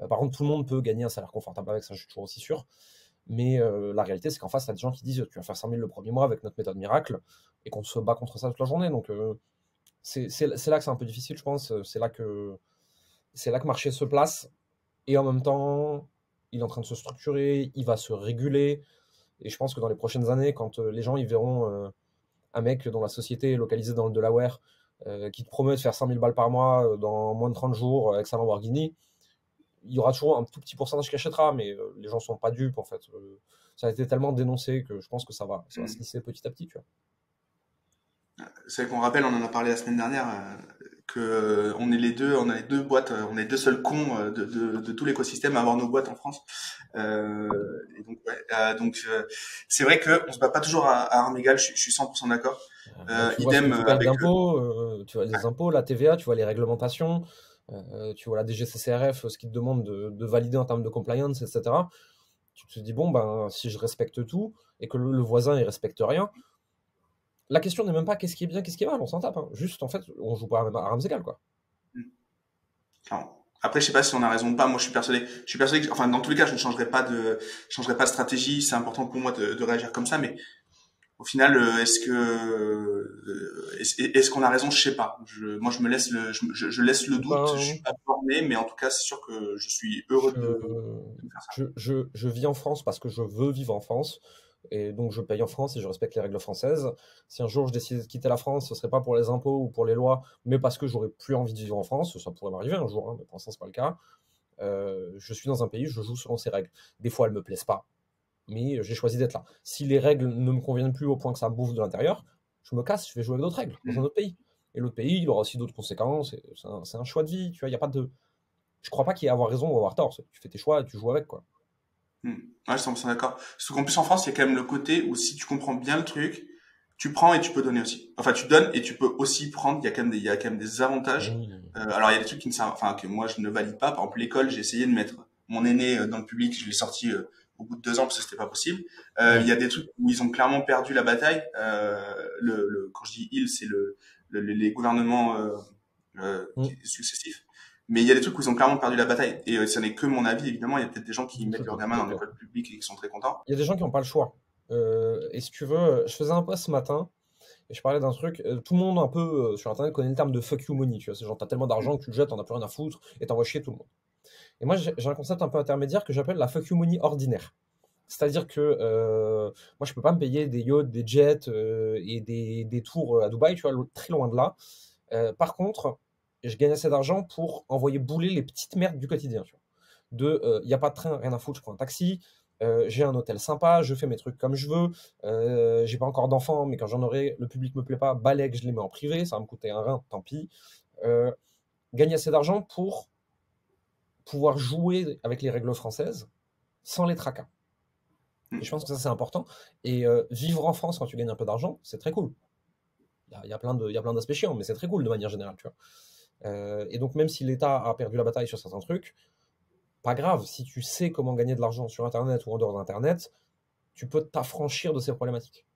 Par contre, tout le monde peut gagner un salaire confortable avec ça, je suis toujours aussi sûr. Mais la réalité, c'est qu'en face, tu as des gens qui disent, tu vas faire 100 000 le premier mois avec notre méthode miracle, et qu'on se bat contre ça toute la journée. Donc, c'est là que c'est un peu difficile, je pense. C'est là que marché se place. Et en même temps, il est en train de se structurer, il va se réguler. Et je pense que dans les prochaines années, quand les gens ils verront un mec dont la société est localisée dans le Delaware, qui te promet de faire 100 000 balles par mois dans moins de 30 jours avec sa Lamborghini, il y aura toujours un tout petit pourcentage qui achètera, mais les gens ne sont pas dupes en fait. Ça a été tellement dénoncé que je pense que ça va se lisser petit à petit. Tu vois. C'est vrai qu'on rappelle, on en a parlé la semaine dernière, que on a les deux boîtes, on est les deux seuls cons de tout l'écosystème à avoir nos boîtes en France. Et donc, ouais, c'est vrai que on se bat pas toujours à armes égales. Je suis 100% d'accord. Tu vois ce que Idem tu payes avec. d'impôts, tu vois les impôts, la TVA, tu vois les réglementations, tu vois la DGCCRF, ce qu'ils te demandent de valider en termes de compliance, etc. Tu te dis, bon, ben, si je respecte tout et que le voisin il respecte rien, la question n'est même pas qu'est-ce qui est bien, qu'est-ce qui est mal, on s'en tape. Hein. Juste, en fait, on joue pas à armes égales, quoi. Enfin, après, je sais pas si on a raison ou pas. Moi, je suis persuadé que, enfin, dans tous les cas, je changerai pas de stratégie. C'est important pour moi de réagir comme ça, mais au final, est-ce qu'on a raison? Je sais pas. Moi, je me laisse je laisse le doute. Je suis Ben, pas formé, mais en tout cas, c'est sûr que je suis heureux de faire ça. je vis en France parce que je veux vivre en France. Et donc je paye en France et je respecte les règles françaises. Si un jour je décidais de quitter la France, ce serait pas pour les impôts ou pour les lois, mais parce que j'aurais plus envie de vivre en France. Ça pourrait m'arriver un jour, hein, mais pour l'instant c'est pas le cas. Je suis dans un pays, je joue selon ces règles. Des fois elles me plaisent pas, mais j'ai choisi d'être là. Si les règles ne me conviennent plus au point que ça me bouffe de l'intérieur, je me casse, je vais jouer avec d'autres règles dans un autre pays. Et l'autre pays, il aura aussi d'autres conséquences. C'est un choix de vie, tu vois. Il y a pas de, je crois pas qu'il y ait avoir raison ou avoir tort. Tu fais tes choix et tu joues avec quoi. Hmm. Ouais, je suis 100% d'accord. Surtout qu'en plus en France, il y a quand même le côté où si tu comprends bien le truc, tu prends et tu peux donner aussi. Enfin, tu donnes et tu peux aussi prendre. Il y a quand même des avantages. Oui. Alors, il y a des trucs qui ne servent, enfin, que moi je ne valide pas. Par exemple, l'école, j'ai essayé de mettre mon aîné dans le public. Je l'ai sorti au bout de 2 ans parce que c'était pas possible. Il y a des trucs où ils ont clairement perdu la bataille. Quand je dis ils, c'est les gouvernements Mm. successifs. Mais il y a des trucs où ils ont clairement perdu la bataille. Et ça n'est que mon avis, évidemment. Il y a peut-être des gens qui Je mettent suis leur gamin dans d'accord. l'école publique et qui sont très contents. Il y a des gens qui n'ont pas le choix. Et si tu veux, je faisais un post ce matin et je parlais d'un truc. Tout le monde un peu sur Internet connaît le terme de fuck you money. Tu vois, c'est genre t'as tellement d'argent que tu le jettes, t'en as plus rien à foutre et t'envoies chier tout le monde. Et moi, j'ai un concept un peu intermédiaire que j'appelle la fuck you money ordinaire. C'est-à-dire que moi, je peux pas me payer des yachts, des jets et des tours à Dubaï, tu vois, très loin de là. Par contre, je gagne assez d'argent pour envoyer bouler les petites merdes du quotidien. Tu vois. Il n'y a pas de train, rien à foutre, je prends un taxi. J'ai un hôtel sympa, je fais mes trucs comme je veux. J'ai pas encore d'enfants, mais quand j'en aurai, le public me plaît pas, balèque, je les mets en privé, ça va me coûter un rein, tant pis. Gagner assez d'argent pour pouvoir jouer avec les règles françaises sans les tracas. Et je pense que ça, c'est important. Et vivre en France quand tu gagnes un peu d'argent, c'est très cool. Il y a plein d'aspects chiants, mais c'est très cool de manière générale, tu vois. Et donc, même si l'État a perdu la bataille sur certains trucs, pas grave, si tu sais comment gagner de l'argent sur Internet ou en dehors d'Internet, tu peux t'affranchir de ces problématiques.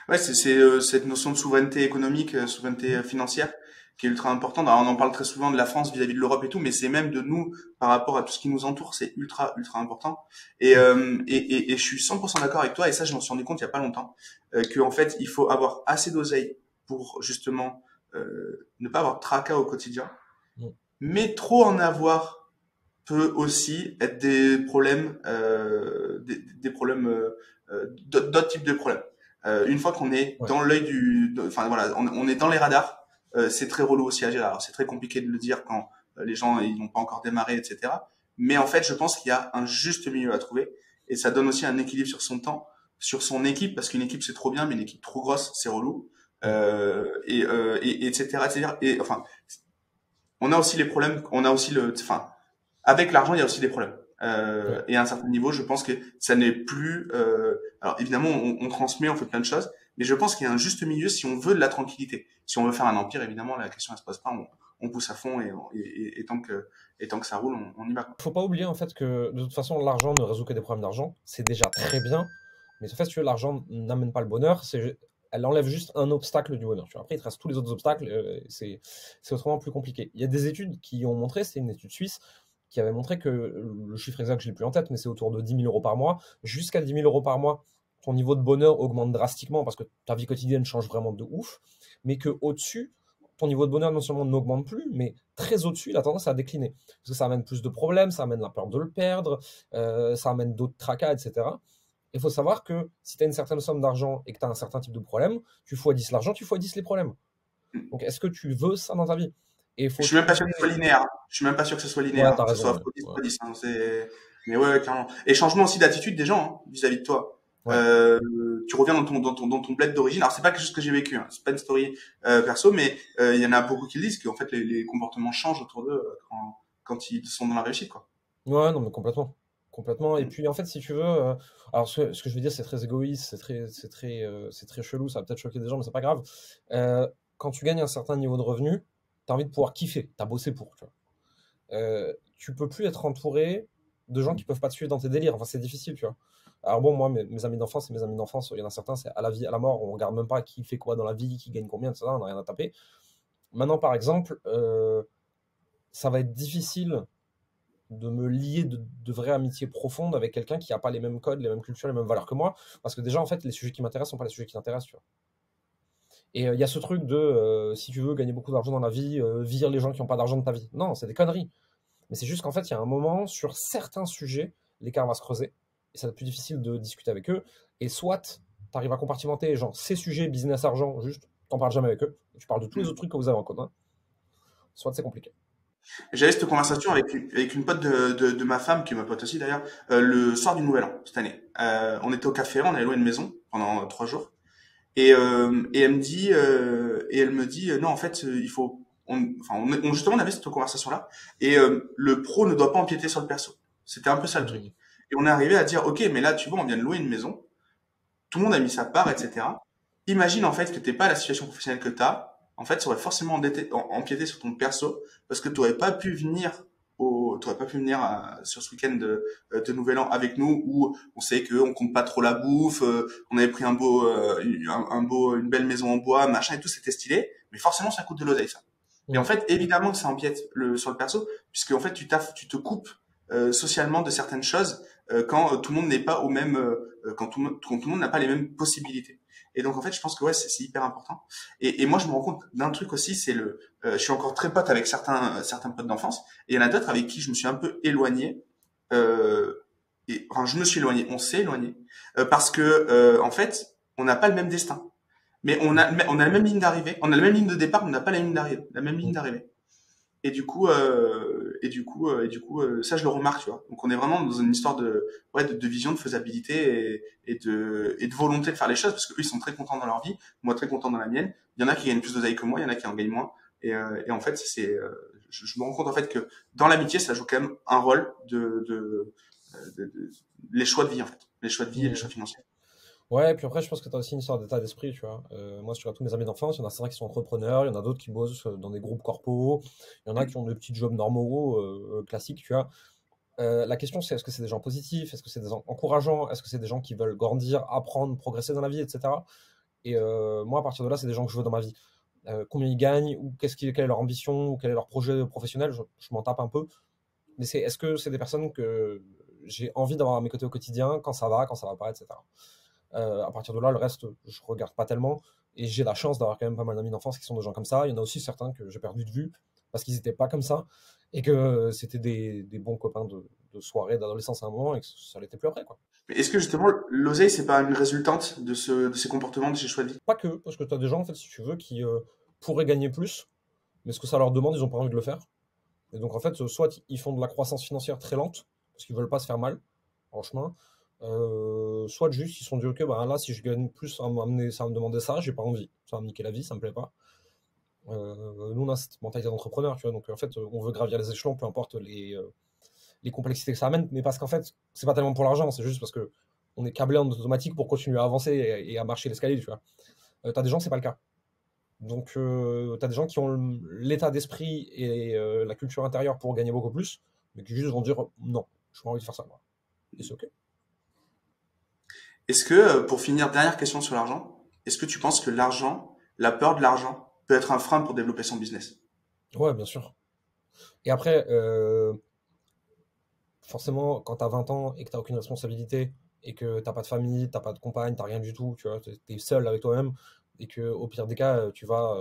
Ouais, c'est cette notion de souveraineté économique, souveraineté financière qui est ultra importante. Alors, on en parle très souvent de la France vis-à-vis de l'Europe et tout, mais c'est même de nous par rapport à tout ce qui nous entoure, c'est ultra important. Et je suis 100% d'accord avec toi, et ça je m'en suis rendu compte il y a pas longtemps, que en fait il faut avoir assez d'oseille pour justement ne pas avoir de tracas au quotidien, mais trop en avoir peut aussi être des problèmes, des problèmes, d'autres types de problèmes. Une fois qu'on est dans l'œil enfin voilà, on est dans les radars, c'est très relou aussi à gérer. Alors c'est très compliqué de le dire quand les gens ils n'ont pas encore démarré, etc. Mais en fait, je pense qu'il y a un juste milieu à trouver, et ça donne aussi un équilibre sur son temps, sur son équipe, parce qu'une équipe c'est trop bien, mais une équipe trop grosse c'est relou, et etc., etc. Et enfin, on a aussi les problèmes, enfin, avec l'argent il y a aussi des problèmes. Et à un certain niveau, je pense que ça n'est plus. Alors évidemment, on transmet, on fait plein de choses, mais je pense qu'il y a un juste milieu si on veut de la tranquillité. Si on veut faire un empire, évidemment, la question elle se pose pas. On pousse à fond et tant que ça roule, on y va. Faut pas oublier en fait que de toute façon, l'argent ne résout que des problèmes d'argent. C'est déjà très bien, mais en fait, si tu veux, l'argent n'amène pas le bonheur. Elle enlève juste un obstacle du bonheur. Tu vois. Après, il te reste tous les autres obstacles. C'est autrement plus compliqué. Il y a des études qui ont montré, c'est une étude suisse, qui avait montré que, le chiffre exact, je l'ai plus en tête, mais c'est autour de 10 000 euros par mois. Jusqu'à 10 000 euros par mois, ton niveau de bonheur augmente drastiquement parce que ta vie quotidienne change vraiment de ouf, mais qu'au-dessus, ton niveau de bonheur non seulement n'augmente plus, mais très au-dessus, il a tendance à décliner. Parce que ça amène plus de problèmes, ça amène la peur de le perdre, ça amène d'autres tracas, etc. Il faut savoir que si tu as une certaine somme d'argent et que tu as un certain type de problème, tu x10 l'argent, tu x10 les problèmes. Donc, est-ce que tu veux ça dans ta vie? Je suis même pas sûr que ce soit linéaire. Je suis même pas sûr que ce soit linéaire, t'as que ce raison, soit x10, hein, mais ouais, clairement. Et changement aussi d'attitude des gens, hein, vis-à-vis de toi. Tu reviens dans ton bled d'origine. Alors c'est pas quelque chose que j'ai vécu, hein. C'est pas une story perso, mais il y en a beaucoup qui le disent qu'en fait les comportements changent autour d'eux quand ils sont dans la réussite, quoi. Ouais, non, mais complètement. Et puis en fait, si tu veux, alors ce que je veux dire, c'est très égoïste, c'est très chelou, ça va peut-être choquer des gens, mais c'est pas grave. Quand tu gagnes un certain niveau de revenu, t'as envie de pouvoir kiffer, t'as bossé pour, tu vois. Tu peux plus être entouré de gens qui peuvent pas te suivre dans tes délires. Enfin, c'est difficile, tu vois. Alors bon, moi, mes amis d'enfance, c'est mes amis d'enfance. Il y en a certains, c'est à la vie, à la mort. On regarde même pas qui fait quoi dans la vie, qui gagne combien, etc. On n'a rien à taper. Maintenant, par exemple, ça va être difficile de me lier de vraies amitiés profondes avec quelqu'un qui n'a pas les mêmes codes, les mêmes cultures, les mêmes valeurs que moi. Parce que déjà, en fait, les sujets qui m'intéressent sont pas les sujets qui t'intéressent, tu vois. Et il y a ce truc de, si tu veux gagner beaucoup d'argent dans la vie, vire les gens qui n'ont pas d'argent de ta vie. Non, c'est des conneries. Mais c'est juste qu'en fait, il y a un moment, sur certains sujets, l'écart va se creuser, et ça va être plus difficile de discuter avec eux. Et soit, tu arrives à compartimenter, genre, ces sujets, business, argent, juste, t'en parles jamais avec eux, tu parles de tous les autres trucs que vous avez en commun, soit c'est compliqué. J'avais cette conversation avec une pote de ma femme, qui est ma pote aussi d'ailleurs, le soir du Nouvel An, cette année. On était au café, on avait loué une maison pendant 3 jours. Et elle me dit, non, en fait, il faut, justement, on avait cette conversation-là, et le pro ne doit pas empiéter sur le perso. C'était un peu ça le truc. Et on est arrivé à dire, ok, mais là, tu vois, on vient de louer une maison, tout le monde a mis sa part, etc. Imagine en fait que t'es pas la situation professionnelle que t'as. En fait, ça aurait forcément empiété sur ton perso, parce que t'aurais pas pu venir sur ce week-end de Nouvel An avec nous, où on sait que on compte pas trop la bouffe, on avait pris une belle maison en bois, machin et tout, c'était stylé, mais forcément ça coûte de l'oseille, ça. Et en fait, évidemment que ça empiète sur le perso, puisque en fait tu te coupes socialement de certaines choses quand tout le monde n'est pas au même quand tout le monde n'a pas les mêmes possibilités. Et donc en fait, je pense que ouais, c'est hyper important. Et moi, je me rends compte d'un truc aussi, c'est je suis encore très pote avec certains potes d'enfance, et il y en a d'autres avec qui je me suis un peu éloigné. Enfin, je me suis éloigné, on s'est éloigné, parce que en fait, on n'a pas le même destin. Mais on a la même ligne d'arrivée, on a la même ligne de départ, mais on n'a pas la même ligne d'arrivée. Et du coup, ça je le remarque, tu vois. Donc on est vraiment dans une histoire de vision, de faisabilité et de volonté de faire les choses, parce que eux ils sont très contents dans leur vie, moi très content dans la mienne. Il y en a qui gagnent plus d'oseille que moi, il y en a qui en gagnent moins. Et en fait, je me rends compte en fait que dans l'amitié, ça joue quand même un rôle les choix de vie en fait, les choix de vie et les choix financiers. Ouais, et puis après, je pense que tu as aussi une histoire d'état d'esprit, tu vois. Moi, je regarde tous mes amis d'enfance, il y en a certains qui sont entrepreneurs, il y en a d'autres qui bossent dans des groupes corpos, il y en a qui ont des petits jobs normaux, classiques, tu vois. La question, c'est est-ce que c'est des gens positifs, est-ce que c'est des gens encourageants, est-ce que c'est des gens qui veulent grandir, apprendre, progresser dans la vie, etc. Et moi, à partir de là, c'est des gens que je veux dans ma vie. Combien ils gagnent, ou quelle est leur ambition, ou quel est leur projet professionnel, je m'en tape un peu. Mais est-ce que c'est des personnes que j'ai envie d'avoir à mes côtés au quotidien, quand ça va pas, etc. À partir de là, le reste, je regarde pas tellement. Et j'ai la chance d'avoir quand même pas mal d'amis d'enfance qui sont des gens comme ça. Il y en a aussi certains que j'ai perdu de vue parce qu'ils n'étaient pas comme ça et que c'était des bons copains de soirée, d'adolescence à un moment et que ça l'était plus après, quoi. Mais est-ce que justement l'oseille c'est pas une résultante de ces comportements, de ces choix de vie? Pas que, parce que tu as des gens, en fait, si tu veux, qui pourraient gagner plus, mais ce que ça leur demande, ils ont pas envie de le faire. Et donc, en fait, soit ils font de la croissance financière très lente, parce qu'ils veulent pas se faire mal en chemin, soit juste ils se sont dit, ok, bah là, si je gagne plus, ça va me demander ça, j'ai pas envie. Ça va me niquer la vie, ça me plaît pas. Nous, on a cette mentalité d'entrepreneur, tu vois, donc en fait, on veut gravir les échelons, peu importe les complexités que ça amène, mais parce qu'en fait, c'est pas tellement pour l'argent, c'est juste parce que on est câblé en automatique pour continuer à avancer et à marcher l'escalier, tu vois. T'as des gens, c'est pas le cas. Donc, t'as des gens qui ont l'état d'esprit et la culture intérieure pour gagner beaucoup plus, mais qui juste vont dire non, je n'ai pas envie de faire ça, moi. Et c'est ok. Est-ce que, pour finir, dernière question sur l'argent, est-ce que tu penses que la peur de l'argent, peut être un frein pour développer son business? Ouais, bien sûr. Et après, forcément, quand t'as 20 ans et que t'as aucune responsabilité et que t'as pas de famille, t'as pas de compagne, t'as rien du tout, tu vois, t'es seul avec toi-même et que au pire des cas, tu vas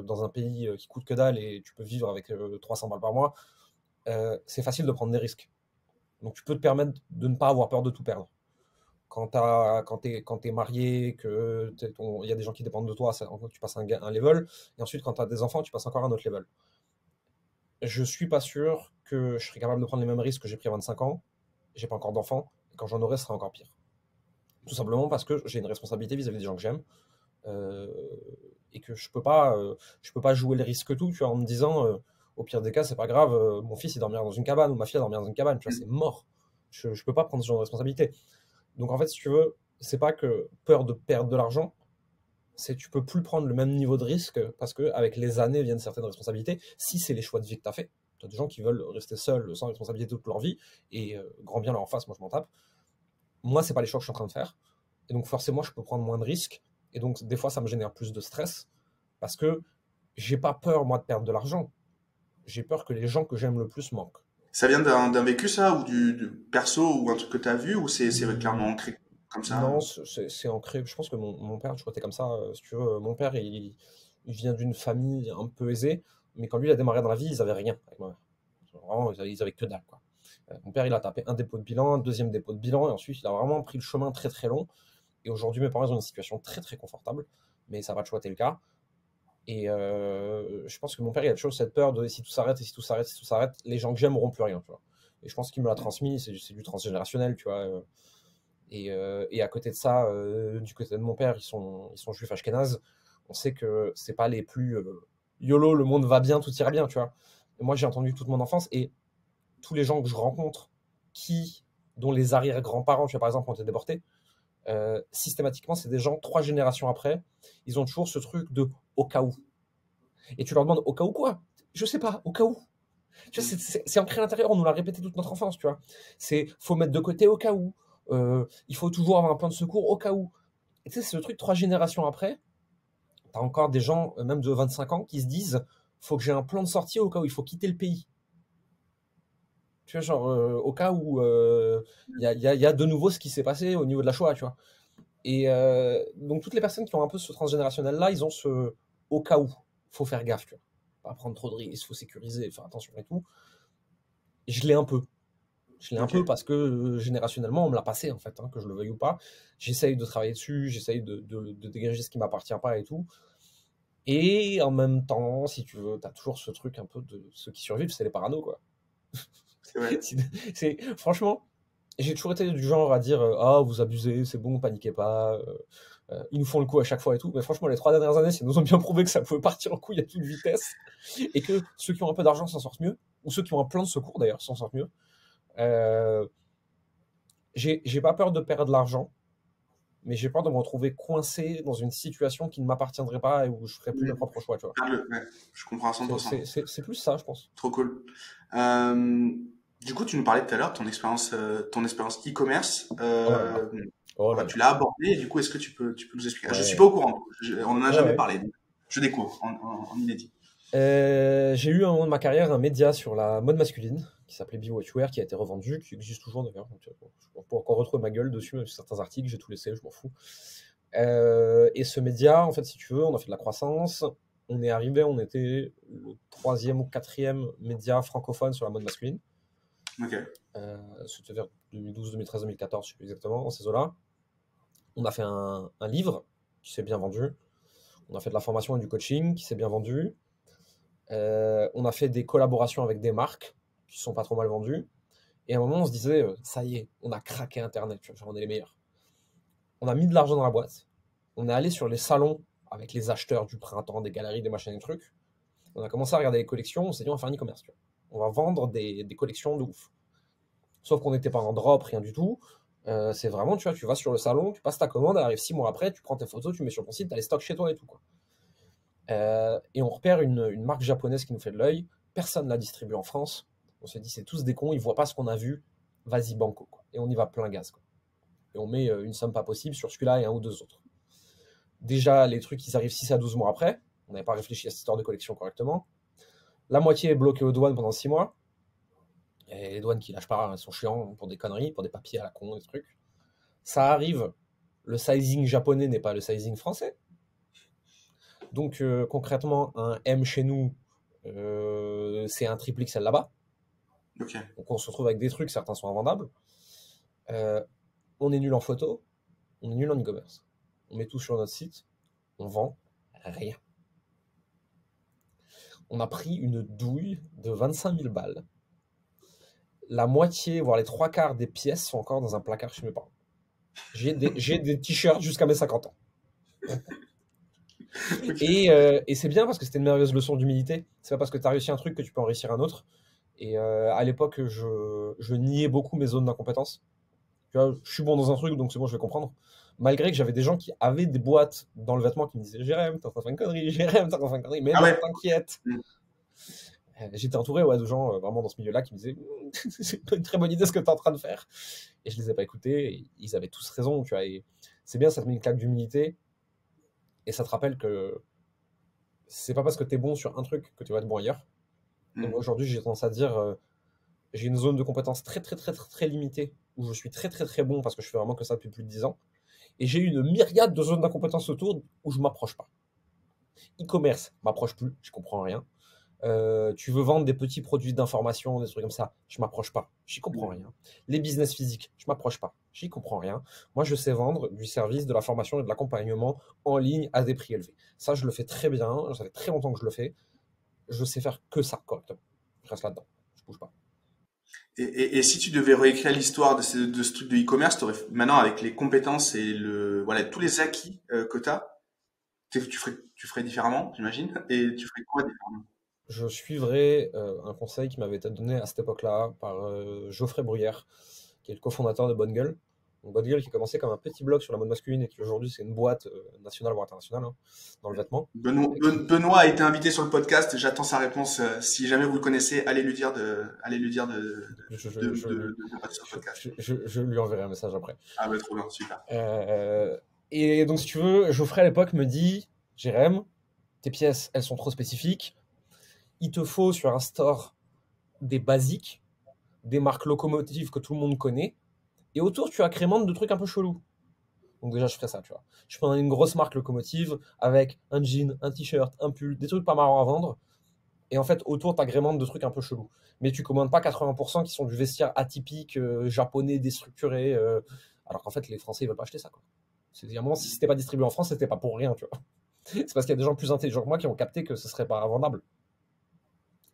dans un pays qui coûte que dalle et tu peux vivre avec 300 balles par mois, c'est facile de prendre des risques. Donc tu peux te permettre de ne pas avoir peur de tout perdre. Quand t'es marié, que il y a des gens qui dépendent de toi, tu passes un level, et ensuite quand tu as des enfants, tu passes encore un autre level. Je suis pas sûr que je serais capable de prendre les mêmes risques que j'ai pris à 25 ans, j'ai pas encore d'enfants, et quand j'en aurai, ce sera encore pire. Tout simplement parce que j'ai une responsabilité vis-à-vis des gens que j'aime, euh, et que je peux pas jouer le risque tout, tu vois, en me disant, au pire des cas, c'est pas grave, mon fils il dormira dans une cabane, ou ma fille elle dormira dans une cabane, tu vois, c'est mort. Je peux pas prendre ce genre de responsabilité. Donc en fait, si tu veux, c'est pas que peur de perdre de l'argent, c'est tu peux plus prendre le même niveau de risque parce que avec les années viennent certaines responsabilités. Si c'est les choix de vie que tu as fait, tu as des gens qui veulent rester seuls sans responsabilité toute leur vie et grand bien leur en face, moi je m'en tape. Moi, c'est pas les choix que je suis en train de faire. Et donc forcément, je peux prendre moins de risques. Et donc des fois, ça me génère plus de stress parce que j'ai pas peur moi de perdre de l'argent. J'ai peur que les gens que j'aime le plus manquent. Ça vient d'un vécu, ça, ou du perso, ou un truc que tu as vu, ou c'est clairement Hum, ancré comme ça? Non, c'est ancré. Je pense que mon père, je crois que t'es comme ça. Si tu veux, mon père, il vient d'une famille un peu aisée, mais quand lui il a démarré dans la vie, ils avaient rien avec ma mère. Vraiment, ils avaient que dalle, quoi. Mon père, il a tapé un dépôt de bilan, un deuxième dépôt de bilan, et ensuite il a vraiment pris le chemin très très long. Et aujourd'hui, mes parents ils ont une situation très très confortable, mais ça va toujours être le cas. Et je pense que mon père, il a toujours cette peur de si tout s'arrête, et si tout s'arrête, si tout s'arrête, les gens que j'aime n'auront plus rien, tu vois. Et je pense qu'il me l'a transmis, c'est du transgénérationnel, tu vois. Et à côté de ça, du côté de mon père, ils sont juifs ashkénazes. On sait que c'est pas les plus YOLO, le monde va bien, tout ira bien, tu vois. Et moi, j'ai entendu toute mon enfance et tous les gens que je rencontre dont les arrière-grands-parents, tu vois, par exemple, ont été déportés, systématiquement, c'est des gens 3 générations après, ils ont toujours ce truc de au cas où. Et tu leur demandes au cas où quoi? Je sais pas, au cas où. Tu vois, c'est ancré à l'intérieur, on nous l'a répété toute notre enfance, tu vois. Faut mettre de côté au cas où. Il faut toujours avoir un plan de secours au cas où. Et tu sais, c'est le truc 3 générations après. T'as encore des gens, même de 25 ans, qui se disent faut que j'ai un plan de sortie au cas où il faut quitter le pays. Tu vois, genre, au cas où il y a de nouveau ce qui s'est passé au niveau de la Shoah, tu vois. Et donc, toutes les personnes qui ont un peu ce transgénérationnel-là, ils ont ce au cas où. Faut faire gaffe, tu vois. Pas prendre trop de risques, faut sécuriser, faire attention et tout. Je l'ai un peu. Je l'ai un peu parce que générationnellement, on me l'a passé, en fait, hein, que je le veuille ou pas. J'essaye de travailler dessus, j'essaye de dégager ce qui m'appartient pas et tout. Et en même temps, si tu veux, t'as toujours ce truc un peu de ceux qui survivent, c'est les parano, quoi. C'est vrai. Franchement, j'ai toujours été du genre à dire ah, vous abusez, c'est bon, paniquez pas, ils nous font le coup à chaque fois et tout. Mais franchement, les 3 dernières années, ils nous ont bien prouvé que ça pouvait partir en couille à toute vitesse et que ceux qui ont un peu d'argent s'en sortent mieux, ou ceux qui ont un plan de secours d'ailleurs s'en sortent mieux. J'ai pas peur de perdre l'argent, mais j'ai peur de me retrouver coincé dans une situation qui ne m'appartiendrait pas et où je ferais plus mes propres choix, tu vois. Ouais, je comprends à 100%. C'est plus ça, je pense. Trop cool. Du coup, tu nous parlais tout à l'heure de ton expérience e-commerce. Oh là là. Tu l'as abordé, et du coup, est-ce que tu peux nous expliquer? Je Ouais. suis pas au courant. On en a jamais Ouais. parlé. Donc je découvre en inédit. J'ai eu à un moment de ma carrière un média sur la mode masculine qui s'appelait Be What You Wear, qui a été revendu, qui existe toujours d'ailleurs. Donc, je peux encore retrouver ma gueule dessus, même sur certains articles, j'ai tout laissé, je m'en fous. Et ce média, en fait, si tu veux, on a fait de la croissance. On est arrivé, on était le 3e ou 4e média francophone sur la mode masculine. Ok. C'était vers 2012, 2013, 2014, je sais plus exactement, en ces eaux-là. On a fait un livre qui s'est bien vendu. On a fait de la formation et du coaching qui s'est bien vendu. On a fait des collaborations avec des marques qui sont pas trop mal vendues. Et à un moment, on se disait, ça y est, on a craqué Internet, tu vois, genre, on est les meilleurs. On a mis de l'argent dans la boîte. On est allé sur les salons avec les acheteurs du printemps, des galeries, des machins, des trucs. On a commencé à regarder les collections. On s'est dit, on va faire un e-commerce. Tu vois. On va vendre des collections de ouf. Sauf qu'on n'était pas en drop, rien du tout. C'est vraiment, tu vois, tu vas sur le salon, tu passes ta commande, elle arrive 6 mois après, tu prends tes photos, tu mets sur ton site, tu as les stocks chez toi et tout, quoi. Et on repère une marque japonaise qui nous fait de l'œil. Personne ne la distribue en France. On se dit, c'est tous des cons, ils voient pas ce qu'on a vu. Vas-y, banco, quoi. Et on y va plein gaz, quoi. Et on met une somme pas possible sur celui-là et un ou deux autres. Déjà, les trucs, ils arrivent 6 à 12 mois après. On n'avait pas réfléchi à cette histoire de collection correctement. La moitié est bloquée aux douanes pendant 6 mois. Et les douanes qui lâchent pas, elles sont chiants pour des conneries, pour des papiers à la con, des trucs. Ça arrive, le sizing japonais n'est pas le sizing français. Donc concrètement, un M chez nous, c'est un triple XL là-bas. Ok. Donc on se retrouve avec des trucs, certains sont invendables. On est nul en photo, on est nul en e-commerce. On met tout sur notre site, on vend rien. On a pris une douille de 25 000 balles. La moitié, voire les 3/4 des pièces sont encore dans un placard chez mes parents. J'ai des t-shirts jusqu'à mes 50 ans. Okay. Et c'est bien parce que c'était une merveilleuse leçon d'humilité. C'est pas parce que tu as réussi un truc que tu peux en réussir un autre. Et à l'époque, je niais beaucoup mes zones d'incompétence. Tu vois, je suis bon dans un truc, donc c'est bon, je vais comprendre. Malgré que j'avais des gens qui avaient des boîtes dans le vêtement qui me disaient Jérém, t'es en train de faire une connerie, Jérém, t'es en train de faire une connerie, mais non, t'inquiète. J'étais entouré de gens vraiment dans ce milieu-là qui me disaient c'est pas une très bonne idée ce que t'es en train de faire. Et je les ai pas écoutés, et ils avaient tous raison, tu vois. Et c'est bien, ça te met une claque d'humilité, et ça te rappelle que c'est pas parce que t'es bon sur un truc que tu vas être bon ailleurs. Et moi, aujourd'hui, j'ai tendance à dire j'ai une zone de compétences très, très, très, très, très limitée où je suis très, très, très bon parce que je fais vraiment que ça depuis plus de 10 ans. Et j'ai une myriade de zones d'incompétences autour où je m'approche pas. E-commerce, m'approche plus, je comprends rien. Tu veux vendre des petits produits d'information, des trucs comme ça, je m'approche pas, j'y comprends rien. Les business physiques, je m'approche pas, j'y comprends rien. Moi, je sais vendre du service, de la formation et de l'accompagnement en ligne à des prix élevés. Ça, je le fais très bien, ça fait très longtemps que je le fais. Je sais faire que ça correctement. Je reste là-dedans, je bouge pas. Et si tu devais réécrire l'histoire de ce truc de e-commerce, maintenant avec les compétences et tous les acquis que tu as, tu ferais différemment, j'imagine. Et tu ferais quoi différemment? Je suivrai un conseil qui m'avait été donné à cette époque-là par Geoffrey Bruyère, qui est le cofondateur de Bonne Gueule. Donc Bonne Gueule qui commençait comme un petit blog sur la mode masculine et qui aujourd'hui c'est une boîte nationale voire internationale dans le vêtement. Benoît a été invité sur le podcast. J'attends sa réponse. Si jamais vous le connaissez, allez lui dire de sur le podcast. Je lui enverrai un message après. Ah bah trop bien, super. Et donc si tu veux, Geoffrey à l'époque me dit Jérém, tes pièces elles sont trop spécifiques. Il te faut sur un store des basiques, des marques locomotives que tout le monde connaît, et autour, tu agrémentes de trucs un peu chelous. Donc déjà, je ferais ça, tu vois. Je prendrais une grosse marque locomotive avec un jean, un t-shirt, un pull, des trucs pas marrants à vendre, et en fait, autour, tu agrémentes de trucs un peu chelous. Mais tu commandes pas 80% qui sont du vestiaire atypique, japonais, déstructuré, alors qu'en fait, les Français, ils veulent pas acheter ça, quoi. C'est, à un moment, si c'était pas distribué en France, c'était pas pour rien, tu vois. C'est parce qu'il y a des gens plus intelligents que moi qui ont capté que ce serait pas vendable.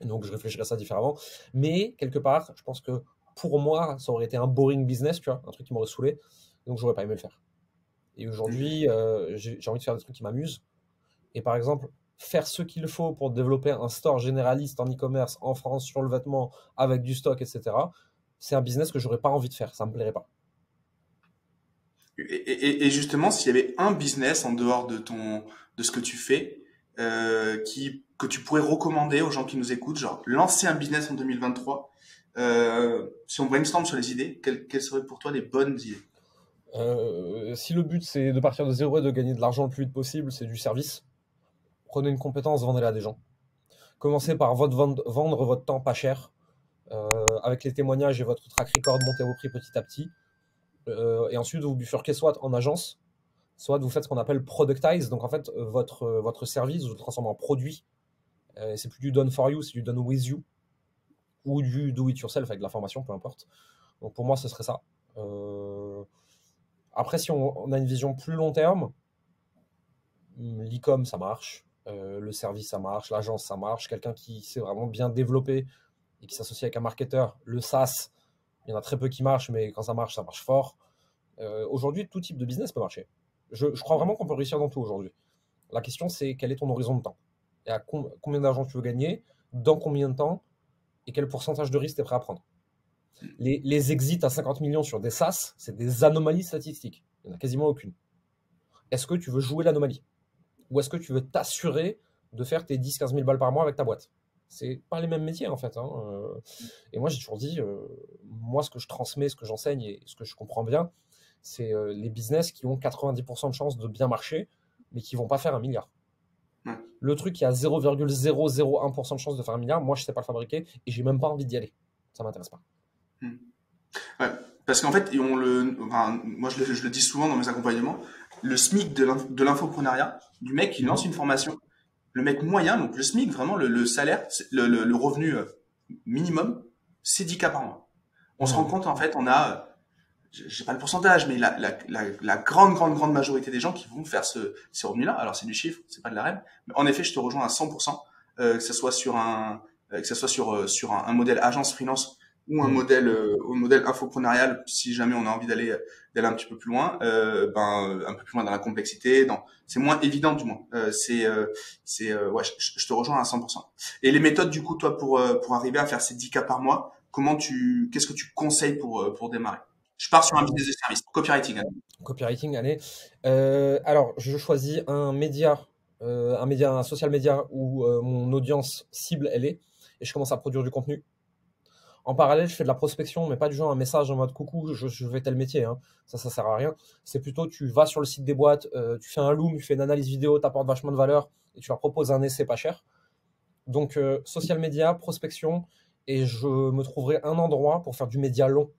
Et donc, je réfléchirais à ça différemment. Mais, quelque part, je pense que pour moi, ça aurait été un boring business, tu vois, un truc qui m'aurait saoulé. Donc, j'aurais pas aimé le faire. Et aujourd'hui, j'ai envie de faire des trucs qui m'amusent. Et par exemple, faire ce qu'il faut pour développer un store généraliste en e-commerce en France sur le vêtement avec du stock, etc., c'est un business que j'aurais pas envie de faire. Ça me plairait pas. Et justement, s'il y avait un business en dehors de ce que tu fais, que tu pourrais recommander aux gens qui nous écoutent, genre lancer un business en 2023, si on brainstorm sur les idées, quelles seraient pour toi les bonnes idées? Si le but c'est de partir de zéro et de gagner de l'argent le plus vite possible, c'est du service. Prenez une compétence, vendez-la à des gens. Commencez par vendre votre temps pas cher. Avec les témoignages et votre track record, montez vos prix petit à petit. Et ensuite, vous bifurquez soit en agence, soit vous faites ce qu'on appelle productize. Donc en fait, votre service, vous le transformez en produit. C'est plus du done for you, c'est du done with you. Ou du do it yourself avec de la formation, peu importe. Donc pour moi, ce serait ça. Après, si on a une vision plus long terme, l'e-com, ça marche. Le service, ça marche. L'agence, ça marche. Quelqu'un qui sait vraiment bien développer et qui s'associe avec un marketeur. Le SaaS, il y en a très peu qui marchent, mais quand ça marche fort. Aujourd'hui, tout type de business peut marcher. Je crois vraiment qu'on peut réussir dans tout aujourd'hui. La question, c'est quel est ton horizon de temps? Et à combien d'argent tu veux gagner? Dans combien de temps? Et quel pourcentage de risque tu es prêt à prendre? Les exits à 50 millions sur des SaaS, c'est des anomalies statistiques. Il n'y en a quasiment aucune. Est-ce que tu veux jouer l'anomalie? Ou est-ce que tu veux t'assurer de faire tes 10-15 000 balles par mois avec ta boîte? C'est pas les mêmes métiers en fait. Et moi j'ai toujours dit, moi ce que je transmets, ce que j'enseigne et ce que je comprends bien, c'est les business qui ont 90% de chances de bien marcher, mais qui vont pas faire 1 milliard. Le truc qui a 0,001% de chance de faire 1 milliard, moi je sais pas le fabriquer et j'ai même pas envie d'y aller. Ça m'intéresse pas. Ouais, parce qu'en fait, moi je le dis souvent dans mes accompagnements, le SMIC de l'infoprenariat, du mec qui lance une formation, le mec moyen, donc le SMIC, vraiment le salaire, le revenu minimum, c'est 10K par mois. On se rend compte, en fait, on a, j'ai pas le pourcentage, mais la grande majorité des gens qui vont faire ces revenus-là, alors c'est du chiffre, c'est pas de la rêve, mais en effet, je te rejoins à 100%, que ce soit sur un modèle agence freelance ou un modèle infoprenarial, si jamais on a envie d'aller un petit peu plus loin, un peu plus loin dans la complexité, c'est moins évident du moins. Ouais, je te rejoins à 100%. Et les méthodes du coup, toi, pour arriver à faire ces 10K par mois, qu'est-ce que tu conseilles pour démarrer? Je pars sur un business de service, copywriting. Copywriting, allez. Alors, je choisis un social media où mon audience cible elle est, et je commence à produire du contenu. En parallèle, je fais de la prospection, mais pas du genre un message en mode coucou, je fais tel métier. Hein. Ça sert à rien. C'est plutôt, tu vas sur le site des boîtes, tu fais un loom, tu fais une analyse vidéo, tu apportes vachement de valeur et tu leur proposes un essai pas cher. Donc, social media, prospection, et je me trouverai un endroit pour faire du média long.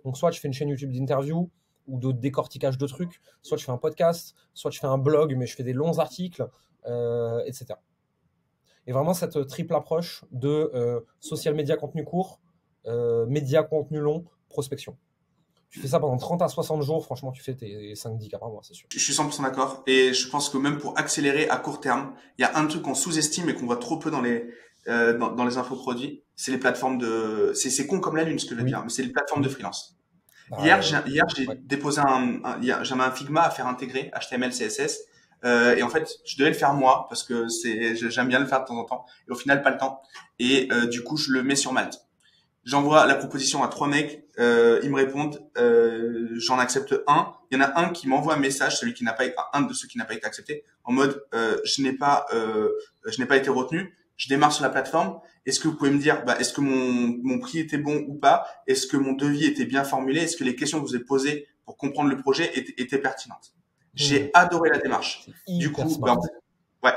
Donc, soit je fais une chaîne YouTube d'interview ou de décortiquage de trucs, soit je fais un podcast, soit je fais un blog, mais je fais des longs articles, etc. Et vraiment, cette triple approche de social media, contenu court, média, contenu long, prospection. Tu fais ça pendant 30 à 60 jours, franchement, tu fais tes 5-10K par mois, c'est sûr. Je suis 100% d'accord. Et je pense que même pour accélérer à court terme, il y a un truc qu'on sous-estime et qu'on voit trop peu dans les infoproduits, c'est les plateformes c'est con comme la lune ce que je veux dire, mais c'est les plateformes de freelance. Hier, j'ai déposé j'avais un Figma à faire intégrer, HTML, CSS. Et en fait, je devais le faire moi parce que j'aime bien le faire de temps en temps. Et au final, pas le temps. Et du coup, je le mets sur Malte. J'envoie la proposition à 3 mecs, ils me répondent, j'en accepte un. Il y en a un qui m'envoie un message, un de ceux qui n'a pas été accepté, en mode je n'ai pas été retenu. Je démarre sur la plateforme. Est-ce que vous pouvez me dire, est-ce que mon prix était bon ou pas? Est-ce que mon devis était bien formulé? Est-ce que les questions que vous avez posées pour comprendre le projet étaient pertinentes? J'ai adoré la démarche. Du coup,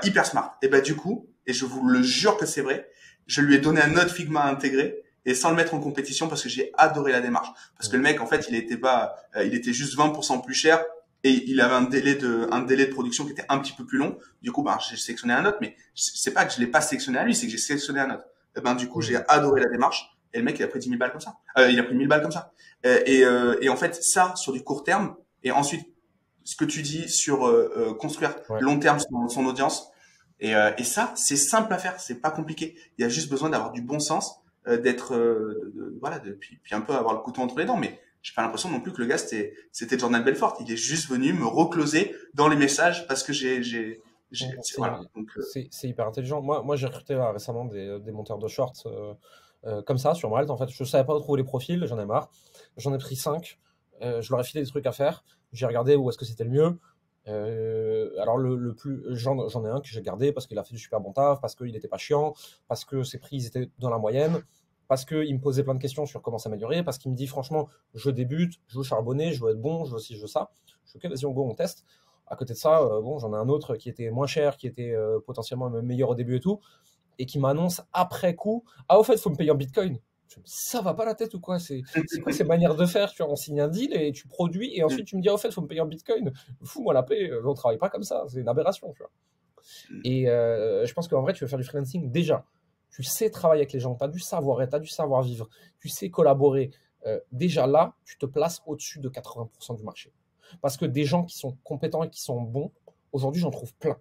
hyper smart. Et du coup, et je vous le jure que c'est vrai, je lui ai donné un autre Figma à intégrer. et sans le mettre en compétition parce que j'ai adoré la démarche. Parce que le mec, en fait, il était juste 20% plus cher et il avait un délai de production qui était un petit peu plus long. Du coup, j'ai sélectionné un autre, mais c'est pas que je l'ai pas sélectionné à lui, c'est que j'ai sélectionné un autre. Du coup, j'ai adoré la démarche et le mec, il a pris 10 000 balles comme ça. Il a pris 1000 balles comme ça. Et en fait, ça, sur du court terme, et ensuite, ce que tu dis sur construire long terme son audience, et ça, c'est simple à faire, c'est pas compliqué. Il y a juste besoin d'avoir du bon sens, d'être, puis un peu avoir le couteau entre les dents. Mais j'ai pas l'impression non plus que le gars c'était Jordan Belfort. Il est juste venu me recloser dans les messages parce que voilà. C'est hyper intelligent. Moi j'ai recruté là, récemment des monteurs de shorts comme ça sur Malte. En fait, je savais pas où trouver les profils, j'en ai marre. J'en ai pris 5. Je leur ai filé des trucs à faire. J'ai regardé où est-ce que c'était le mieux. Alors j'en ai un que j'ai gardé parce qu'il a fait du super bon taf, parce qu'il était pas chiant, parce que ses prix ils étaient dans la moyenne, parce qu'il me posait plein de questions sur comment s'améliorer, parce qu'il me dit franchement je débute, je veux charbonner, je veux être bon, je veux ci, je veux ça. Je suis ok, vas-y on go, on teste. À côté de ça, j'en ai un autre qui était moins cher, qui était potentiellement même meilleur au début et tout, et qui m'annonce après coup, ah au fait faut me payer en bitcoin. Ça va pas la tête ou quoi? C'est quoi ces manières de faire? Tu vois, on signe un deal et tu produis et ensuite tu me dis, au fait, il faut me payer en bitcoin. Fous-moi la paix, on travaille pas comme ça, c'est une aberration, tu vois. Et je pense qu'en vrai, tu veux faire du freelancing, déjà, tu sais travailler avec les gens, tu as du savoir-être, tu as du savoir-vivre, tu sais collaborer. Déjà là, tu te places au-dessus de 80% du marché. Parce que des gens qui sont compétents et qui sont bons, aujourd'hui, j'en trouve plein.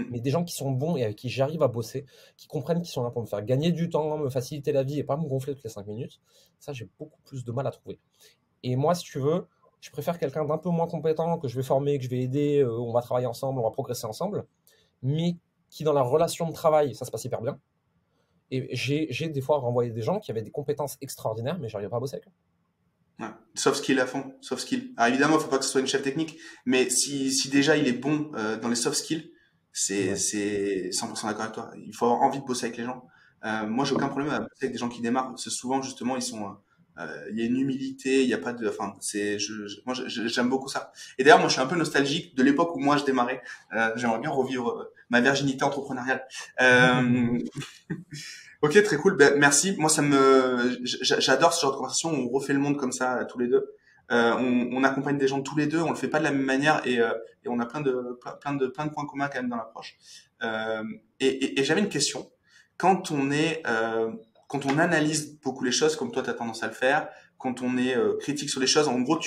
Mais des gens qui sont bons et avec qui j'arrive à bosser, qui comprennent qu'ils sont là pour me faire gagner du temps, me faciliter la vie et pas me gonfler toutes les 5 minutes, ça j'ai beaucoup plus de mal à trouver. Et moi, si tu veux, je préfère quelqu'un d'un peu moins compétent, que je vais former, que je vais aider, on va travailler ensemble, on va progresser ensemble, mais qui dans la relation de travail, ça se passe hyper bien. Et j'ai des fois renvoyé des gens qui avaient des compétences extraordinaires, mais j'arrivais pas à bosser avec eux. Ouais. Soft skill à fond, soft skill. Alors évidemment, il faut pas que ce soit une chef technique, mais si déjà il est bon dans les soft skills, c'est 100% d'accord avec toi. Il faut avoir envie de bosser avec les gens. Moi, j'ai aucun problème à bosser avec des gens qui démarrent. Parce que souvent, justement, il y a une humilité, il y a pas de, enfin, moi, j'aime beaucoup ça. Et d'ailleurs, moi, je suis un peu nostalgique de l'époque où moi, je démarrais. J'aimerais bien revivre ma virginité entrepreneuriale. Ok, très cool. Ben, merci. Moi, j'adore ce genre de conversation. On refait le monde comme ça tous les deux. On accompagne des gens tous les deux. On le fait pas de la même manière et on a plein de points communs quand même dans l'approche. Et j'avais une question. Quand quand on analyse beaucoup les choses, comme toi, tu as tendance à le faire, quand on est critique sur les choses, en gros,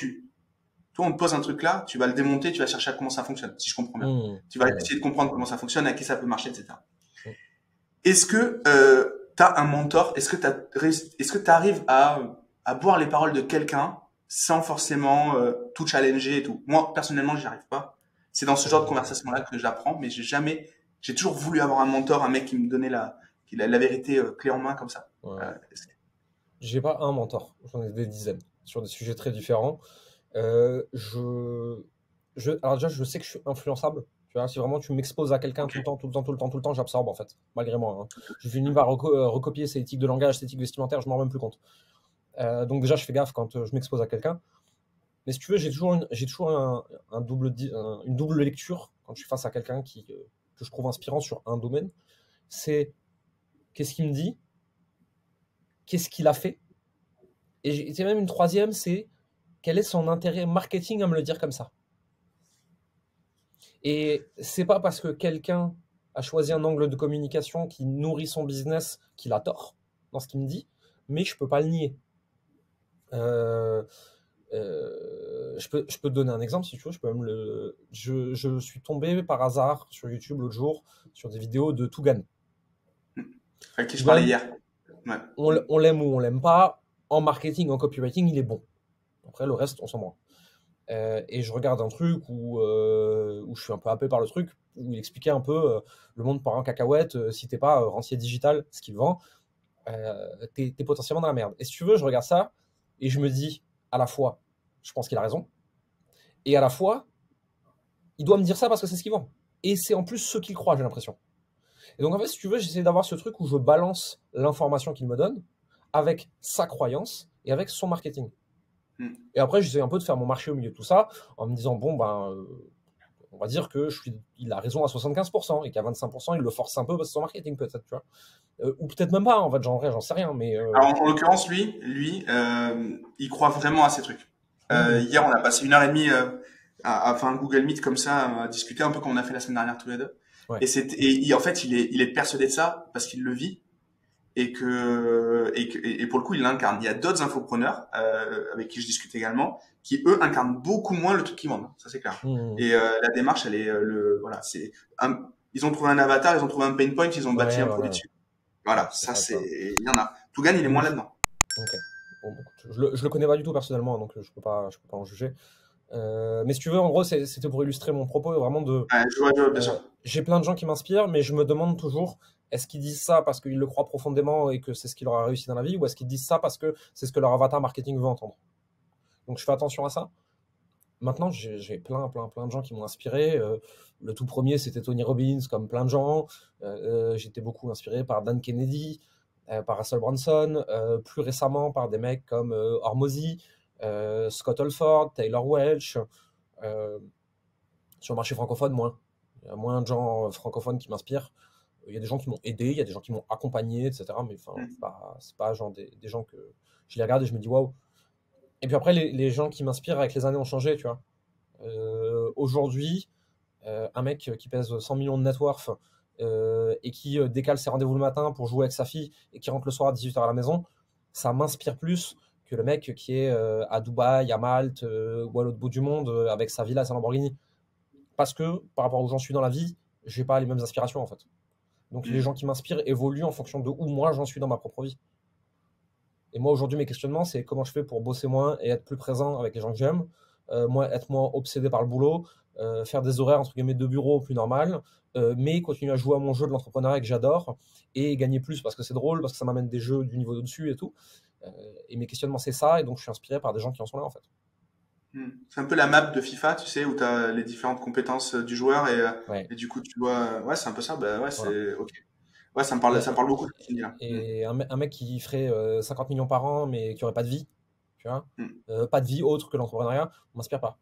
toi, on te pose un truc là, tu vas le démonter, tu vas chercher à comment ça fonctionne, si je comprends bien. Tu vas essayer de comprendre comment ça fonctionne, à qui ça peut marcher, etc. Est-ce que tu as un mentor? Est-ce que tu arrives à boire les paroles de quelqu'un sans forcément tout challenger et tout? Moi, personnellement, j'y arrive pas. C'est dans ce genre de conversation-là que j'apprends, mais j'ai toujours voulu avoir un mentor, un mec qui me donnait la vérité clé en main comme ça. J'ai pas un mentor, j'en ai des dizaines sur des sujets très différents. Alors déjà, je sais que je suis influençable. Tu vois, si vraiment tu m'exposes à quelqu'un tout le temps, j'absorbe en fait, malgré moi. Hein. Je finis par recopier ses éthiques de langage, ses éthiques vestimentaires, je m'en rends même plus compte. Donc déjà, je fais gaffe quand je m'expose à quelqu'un. Mais si tu veux, j'ai toujours une double lecture quand je suis face à quelqu'un que je trouve inspirant sur un domaine. C'est qu'est-ce qu'il me dit, qu'est-ce qu'il a fait. Et j'ai même une troisième, c'est quel est son intérêt marketing à me le dire comme ça. Et c'est pas parce que quelqu'un a choisi un angle de communication qui nourrit son business qu'il a tort dans ce qu'il me dit, mais je peux pas le nier. Je peux te donner un exemple si tu veux. Je suis tombé par hasard sur YouTube l'autre jour sur des vidéos de Tougan. Avec qui je parlais hier. Ouais. On l'aime ou on l'aime pas. En marketing, en copywriting, il est bon. Après, le reste, on s'en branle. Et je regarde un truc où je suis un peu happé par le truc, où il expliquait un peu le monde part en cacahuète. Si t'es pas rentier digital, ce qu'il vend, t'es potentiellement dans la merde. Et si tu veux, je regarde ça et je me dis, à la fois, je pense qu'il a raison, et à la fois, il doit me dire ça parce que c'est ce qu'il vend. Et c'est en plus ce qu'il croit, j'ai l'impression. Et donc en fait, si tu veux, j'essaie d'avoir ce truc où je balance l'information qu'il me donne avec sa croyance et avec son marketing. Et après, j'essaie un peu de faire mon marché au milieu de tout ça, en me disant, bon, On va dire que il a raison à 75% et qu'à 25%, il le force un peu parce que son marketing, peut-être, tu vois. Ou peut-être même pas, en fait, j'en sais rien. Mais, Alors, en l'occurrence, lui, il croit vraiment à ces trucs. Hier, on a passé 1 heure et demie à faire un Google Meet comme ça, à discuter un peu comme on a fait la semaine dernière tous les deux. Ouais. En fait, il est persuadé de ça parce qu'il le vit et pour le coup, il l'incarne. Il y a d'autres infopreneurs avec qui je discute également qui eux incarnent beaucoup moins le truc qu'ils vendent. Ça c'est clair. Et la démarche, elle est voilà, ils ont trouvé un avatar, ils ont trouvé un pain point, ils ont bâti un produit dessus. Voilà, ça c'est, il y en a. Tougan, il est moins là-dedans. Ok. Bon, écoute, je le connais pas du tout personnellement, donc je peux pas en juger. Mais si tu veux, en gros, c'était pour illustrer mon propos, vraiment de. Je vois, bien sûr. J'ai plein de gens qui m'inspirent, mais je me demande toujours, est-ce qu'ils disent ça parce qu'ils le croient profondément et que c'est ce qui leur a réussi dans la vie, ou est-ce qu'ils disent ça parce que c'est ce que leur avatar marketing veut entendre? Donc je fais attention à ça. Maintenant, j'ai plein de gens qui m'ont inspiré. Le tout premier, c'était Tony Robbins, comme plein de gens. J'étais beaucoup inspiré par Dan Kennedy, par Russell Brunson, plus récemment par des mecs comme Hormozy, Scott Holford, Taylor Welch. Sur le marché francophone, moins. Il y a moins de gens francophones qui m'inspirent. Il y a des gens qui m'ont aidé, il y a des gens qui m'ont accompagné, etc. Mais c'est pas genre des gens que je les regarde et je me dis waouh. Et puis après, les gens qui m'inspirent avec les années ont changé, tu vois. Aujourd'hui, un mec qui pèse 100 millions de net worth et qui décale ses rendez-vous le matin pour jouer avec sa fille et qui rentre le soir à 18h à la maison, ça m'inspire plus que le mec qui est à Dubaï, à Malte ou à l'autre bout du monde avec sa villa et sa Lamborghini. Parce que par rapport où j'en suis dans la vie, j'ai pas les mêmes aspirations en fait. Donc les gens qui m'inspirent évoluent en fonction de où moi j'en suis dans ma propre vie. Et moi aujourd'hui mes questionnements c'est comment je fais pour bosser moins et être plus présent avec les gens que j'aime, être moins obsédé par le boulot, faire des horaires entre guillemets de bureau plus normal, mais continuer à jouer à mon jeu de l'entrepreneuriat que j'adore et gagner plus parce que c'est drôle, parce que ça m'amène des jeux du niveau au-dessus et tout. Et mes questionnements c'est ça, et donc je suis inspiré par des gens qui en sont là en fait. C'est un peu la map de FIFA, tu sais, où tu as les différentes compétences du joueur et du coup tu dois. Ouais, c'est un peu ça. Bah ouais, c'est Voilà. ok. Ouais, ça me parle beaucoup de ce que tu dis là. Et un mec qui ferait 50 millions par an mais qui aurait pas de vie, tu vois, pas de vie autre que l'entrepreneuriat, m'inspire pas.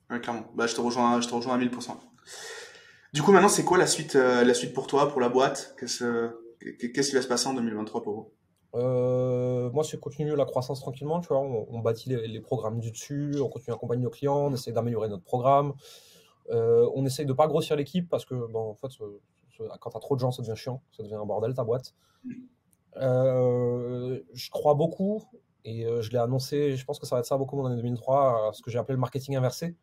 Ouais, clairement. Bah, je te rejoins à 1000%. Du coup, maintenant, c'est quoi la suite pour toi, pour la boîte? Qu'est-ce qui va se passer en 2023 pour vous? Moi, c'est continuer la croissance tranquillement, tu vois. On bâtit les programmes du dessus, on continue à accompagner nos clients, on essaie d'améliorer notre programme. On essaye de pas grossir l'équipe parce que, bon, en fait, quand t'as trop de gens, ça devient chiant, ça devient un bordel ta boîte. Je crois beaucoup et je l'ai annoncé, je pense que ça va être ça beaucoup mon année 2003, ce que j'ai appelé le marketing inversé.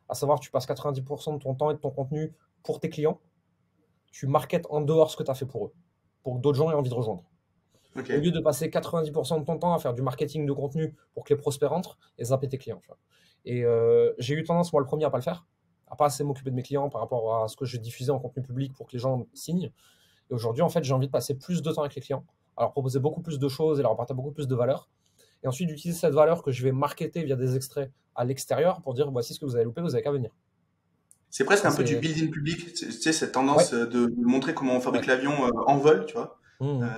À savoir, tu passes 90% de ton temps et de ton contenu pour tes clients, tu marketes en dehors ce que tu as fait pour eux, pour que d'autres gens aient envie de rejoindre. Okay. Au lieu de passer 90% de ton temps à faire du marketing de contenu pour que les prospects rentrent et zapper tes clients. Tu vois. Et j'ai eu tendance, moi, le premier, à pas le faire, à pas assez m'occuper de mes clients par rapport à ce que je diffusais en contenu public pour que les gens signent. Et aujourd'hui, en fait, j'ai envie de passer plus de temps avec les clients, à leur proposer beaucoup plus de choses et leur apporter beaucoup plus de valeur. Et ensuite, d'utiliser cette valeur que je vais marketer via des extraits à l'extérieur pour dire voici ce que vous avez loupé, vous avez qu'à venir. C'est presque un peu du building public, tu sais, cette tendance de montrer comment on fabrique l'avion en vol, tu vois.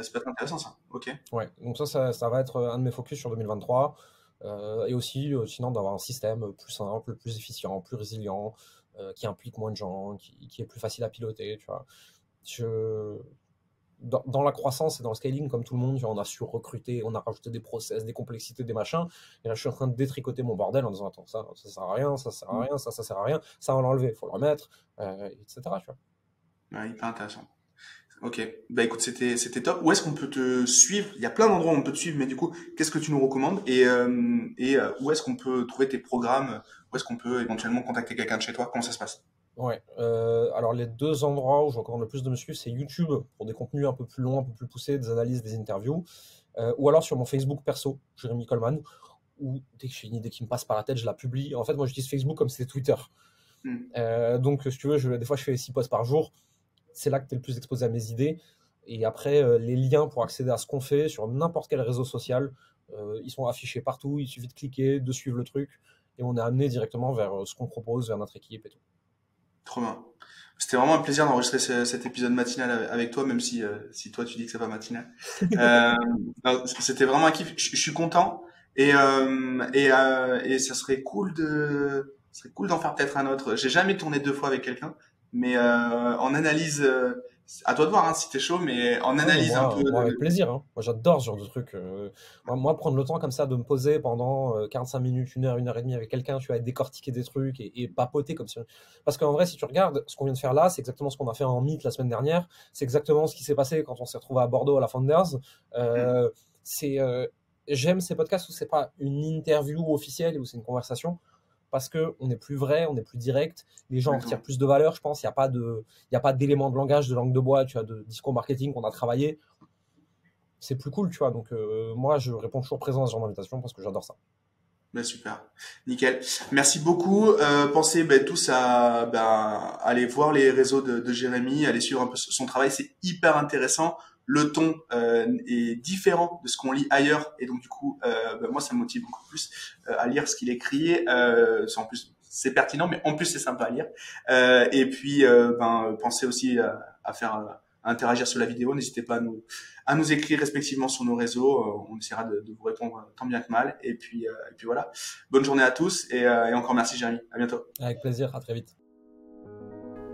C'est pas intéressant ça. Ok. Ouais, donc ça va être un de mes focus sur 2023. Et aussi, sinon, d'avoir un système plus simple, plus efficient, plus résilient, qui implique moins de gens, qui est plus facile à piloter, tu vois. Dans la croissance et dans le scaling, comme tout le monde, on a su recruter, on a rajouté des process, des complexités, des machins. Et là, je suis en train de détricoter mon bordel en disant attends, ça sert à rien, ça sert à rien, ça sert à rien, ça on va l'enlever, il faut le remettre, etc. Tu vois. Ouais, hyper intéressant. Ok, bah écoute, c'était top. Où est-ce qu'on peut te suivre? Il y a plein d'endroits où on peut te suivre, mais du coup, qu'est-ce que tu nous recommandes? Et où est-ce qu'on peut trouver tes programmes? Où est-ce qu'on peut éventuellement contacter quelqu'un de chez toi? Comment ça se passe? Ouais, alors les deux endroits où je recommande le plus de me suivre, c'est YouTube pour des contenus un peu plus longs, un peu plus poussés, des analyses, des interviews, ou alors sur mon Facebook perso, Jérémy Coleman, où dès que j'ai une idée qui me passe par la tête, je la publie. En fait, moi, j'utilise Facebook comme c'était Twitter. Donc, si tu veux, des fois, je fais 6 posts par jour. C'est là que tu es le plus exposé à mes idées. Et après, les liens pour accéder à ce qu'on fait sur n'importe quel réseau social, ils sont affichés partout. Il suffit de cliquer, de suivre le truc. Et on est amené directement vers ce qu'on propose, vers notre équipe et tout. Trop bien. C'était vraiment un plaisir d'enregistrer cet épisode matinal avec toi, même si toi tu dis que c'est pas matinal. C'était vraiment un kiff. Je suis content et ça serait cool Ce serait cool d'en faire peut-être un autre. J'ai jamais tourné 2 fois avec quelqu'un, mais en analyse, à toi de voir hein, si t'es chaud, mais en analyse un peu. Moi, avec plaisir. Hein. Moi, j'adore ce genre de truc. Moi, prendre le temps comme ça de me poser pendant 45 minutes, 1 heure et demie avec quelqu'un, tu vas décortiquer des trucs et papoter comme si. Parce qu'en vrai, si tu regardes, ce qu'on vient de faire là, c'est exactement ce qu'on a fait en Meet la semaine dernière. C'est exactement ce qui s'est passé quand on s'est retrouvé à Bordeaux à la Founders. J'aime ces podcasts où c'est pas une interview officielle, où c'est une conversation. Parce qu'on est plus vrai, on est plus direct, les gens en retirent plus de valeur, je pense. Il n'y a pas d'éléments de langage, de langue de bois, tu vois, de discours marketing qu'on a travaillé. C'est plus cool, tu vois. Donc, moi, je réponds toujours présent à ce genre d'invitation parce que j'adore ça. Ben super, nickel. Merci beaucoup. Pensez tous à aller voir les réseaux de Jérémy, aller suivre un peu son travail. C'est hyper intéressant. Le ton est différent de ce qu'on lit ailleurs et donc du coup moi ça me motive beaucoup plus à lire ce qu'il écrit. En plus c'est pertinent mais en plus c'est sympa à lire. Et puis pensez aussi à faire à interagir sur la vidéo. N'hésitez pas à nous écrire respectivement sur nos réseaux. On essaiera de vous répondre tant bien que mal. Et puis voilà. Bonne journée à tous et encore merci Jérémy. À bientôt. Avec plaisir. À très vite.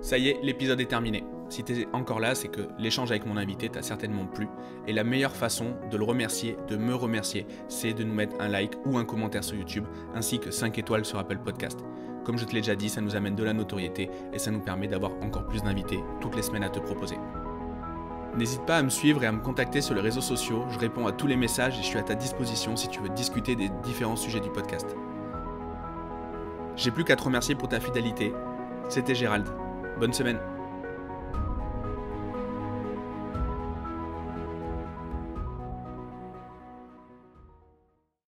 Ça y est, l'épisode est terminé. Si tu es encore là, c'est que l'échange avec mon invité t'a certainement plu. Et la meilleure façon de le remercier, de me remercier, c'est de nous mettre un like ou un commentaire sur YouTube, ainsi que 5 étoiles sur Apple Podcast. Comme je te l'ai déjà dit, ça nous amène de la notoriété et ça nous permet d'avoir encore plus d'invités toutes les semaines à te proposer. N'hésite pas à me suivre et à me contacter sur les réseaux sociaux. Je réponds à tous les messages et je suis à ta disposition si tu veux discuter des différents sujets du podcast. J'ai plus qu'à te remercier pour ta fidélité. C'était Gérald. Bonne semaine.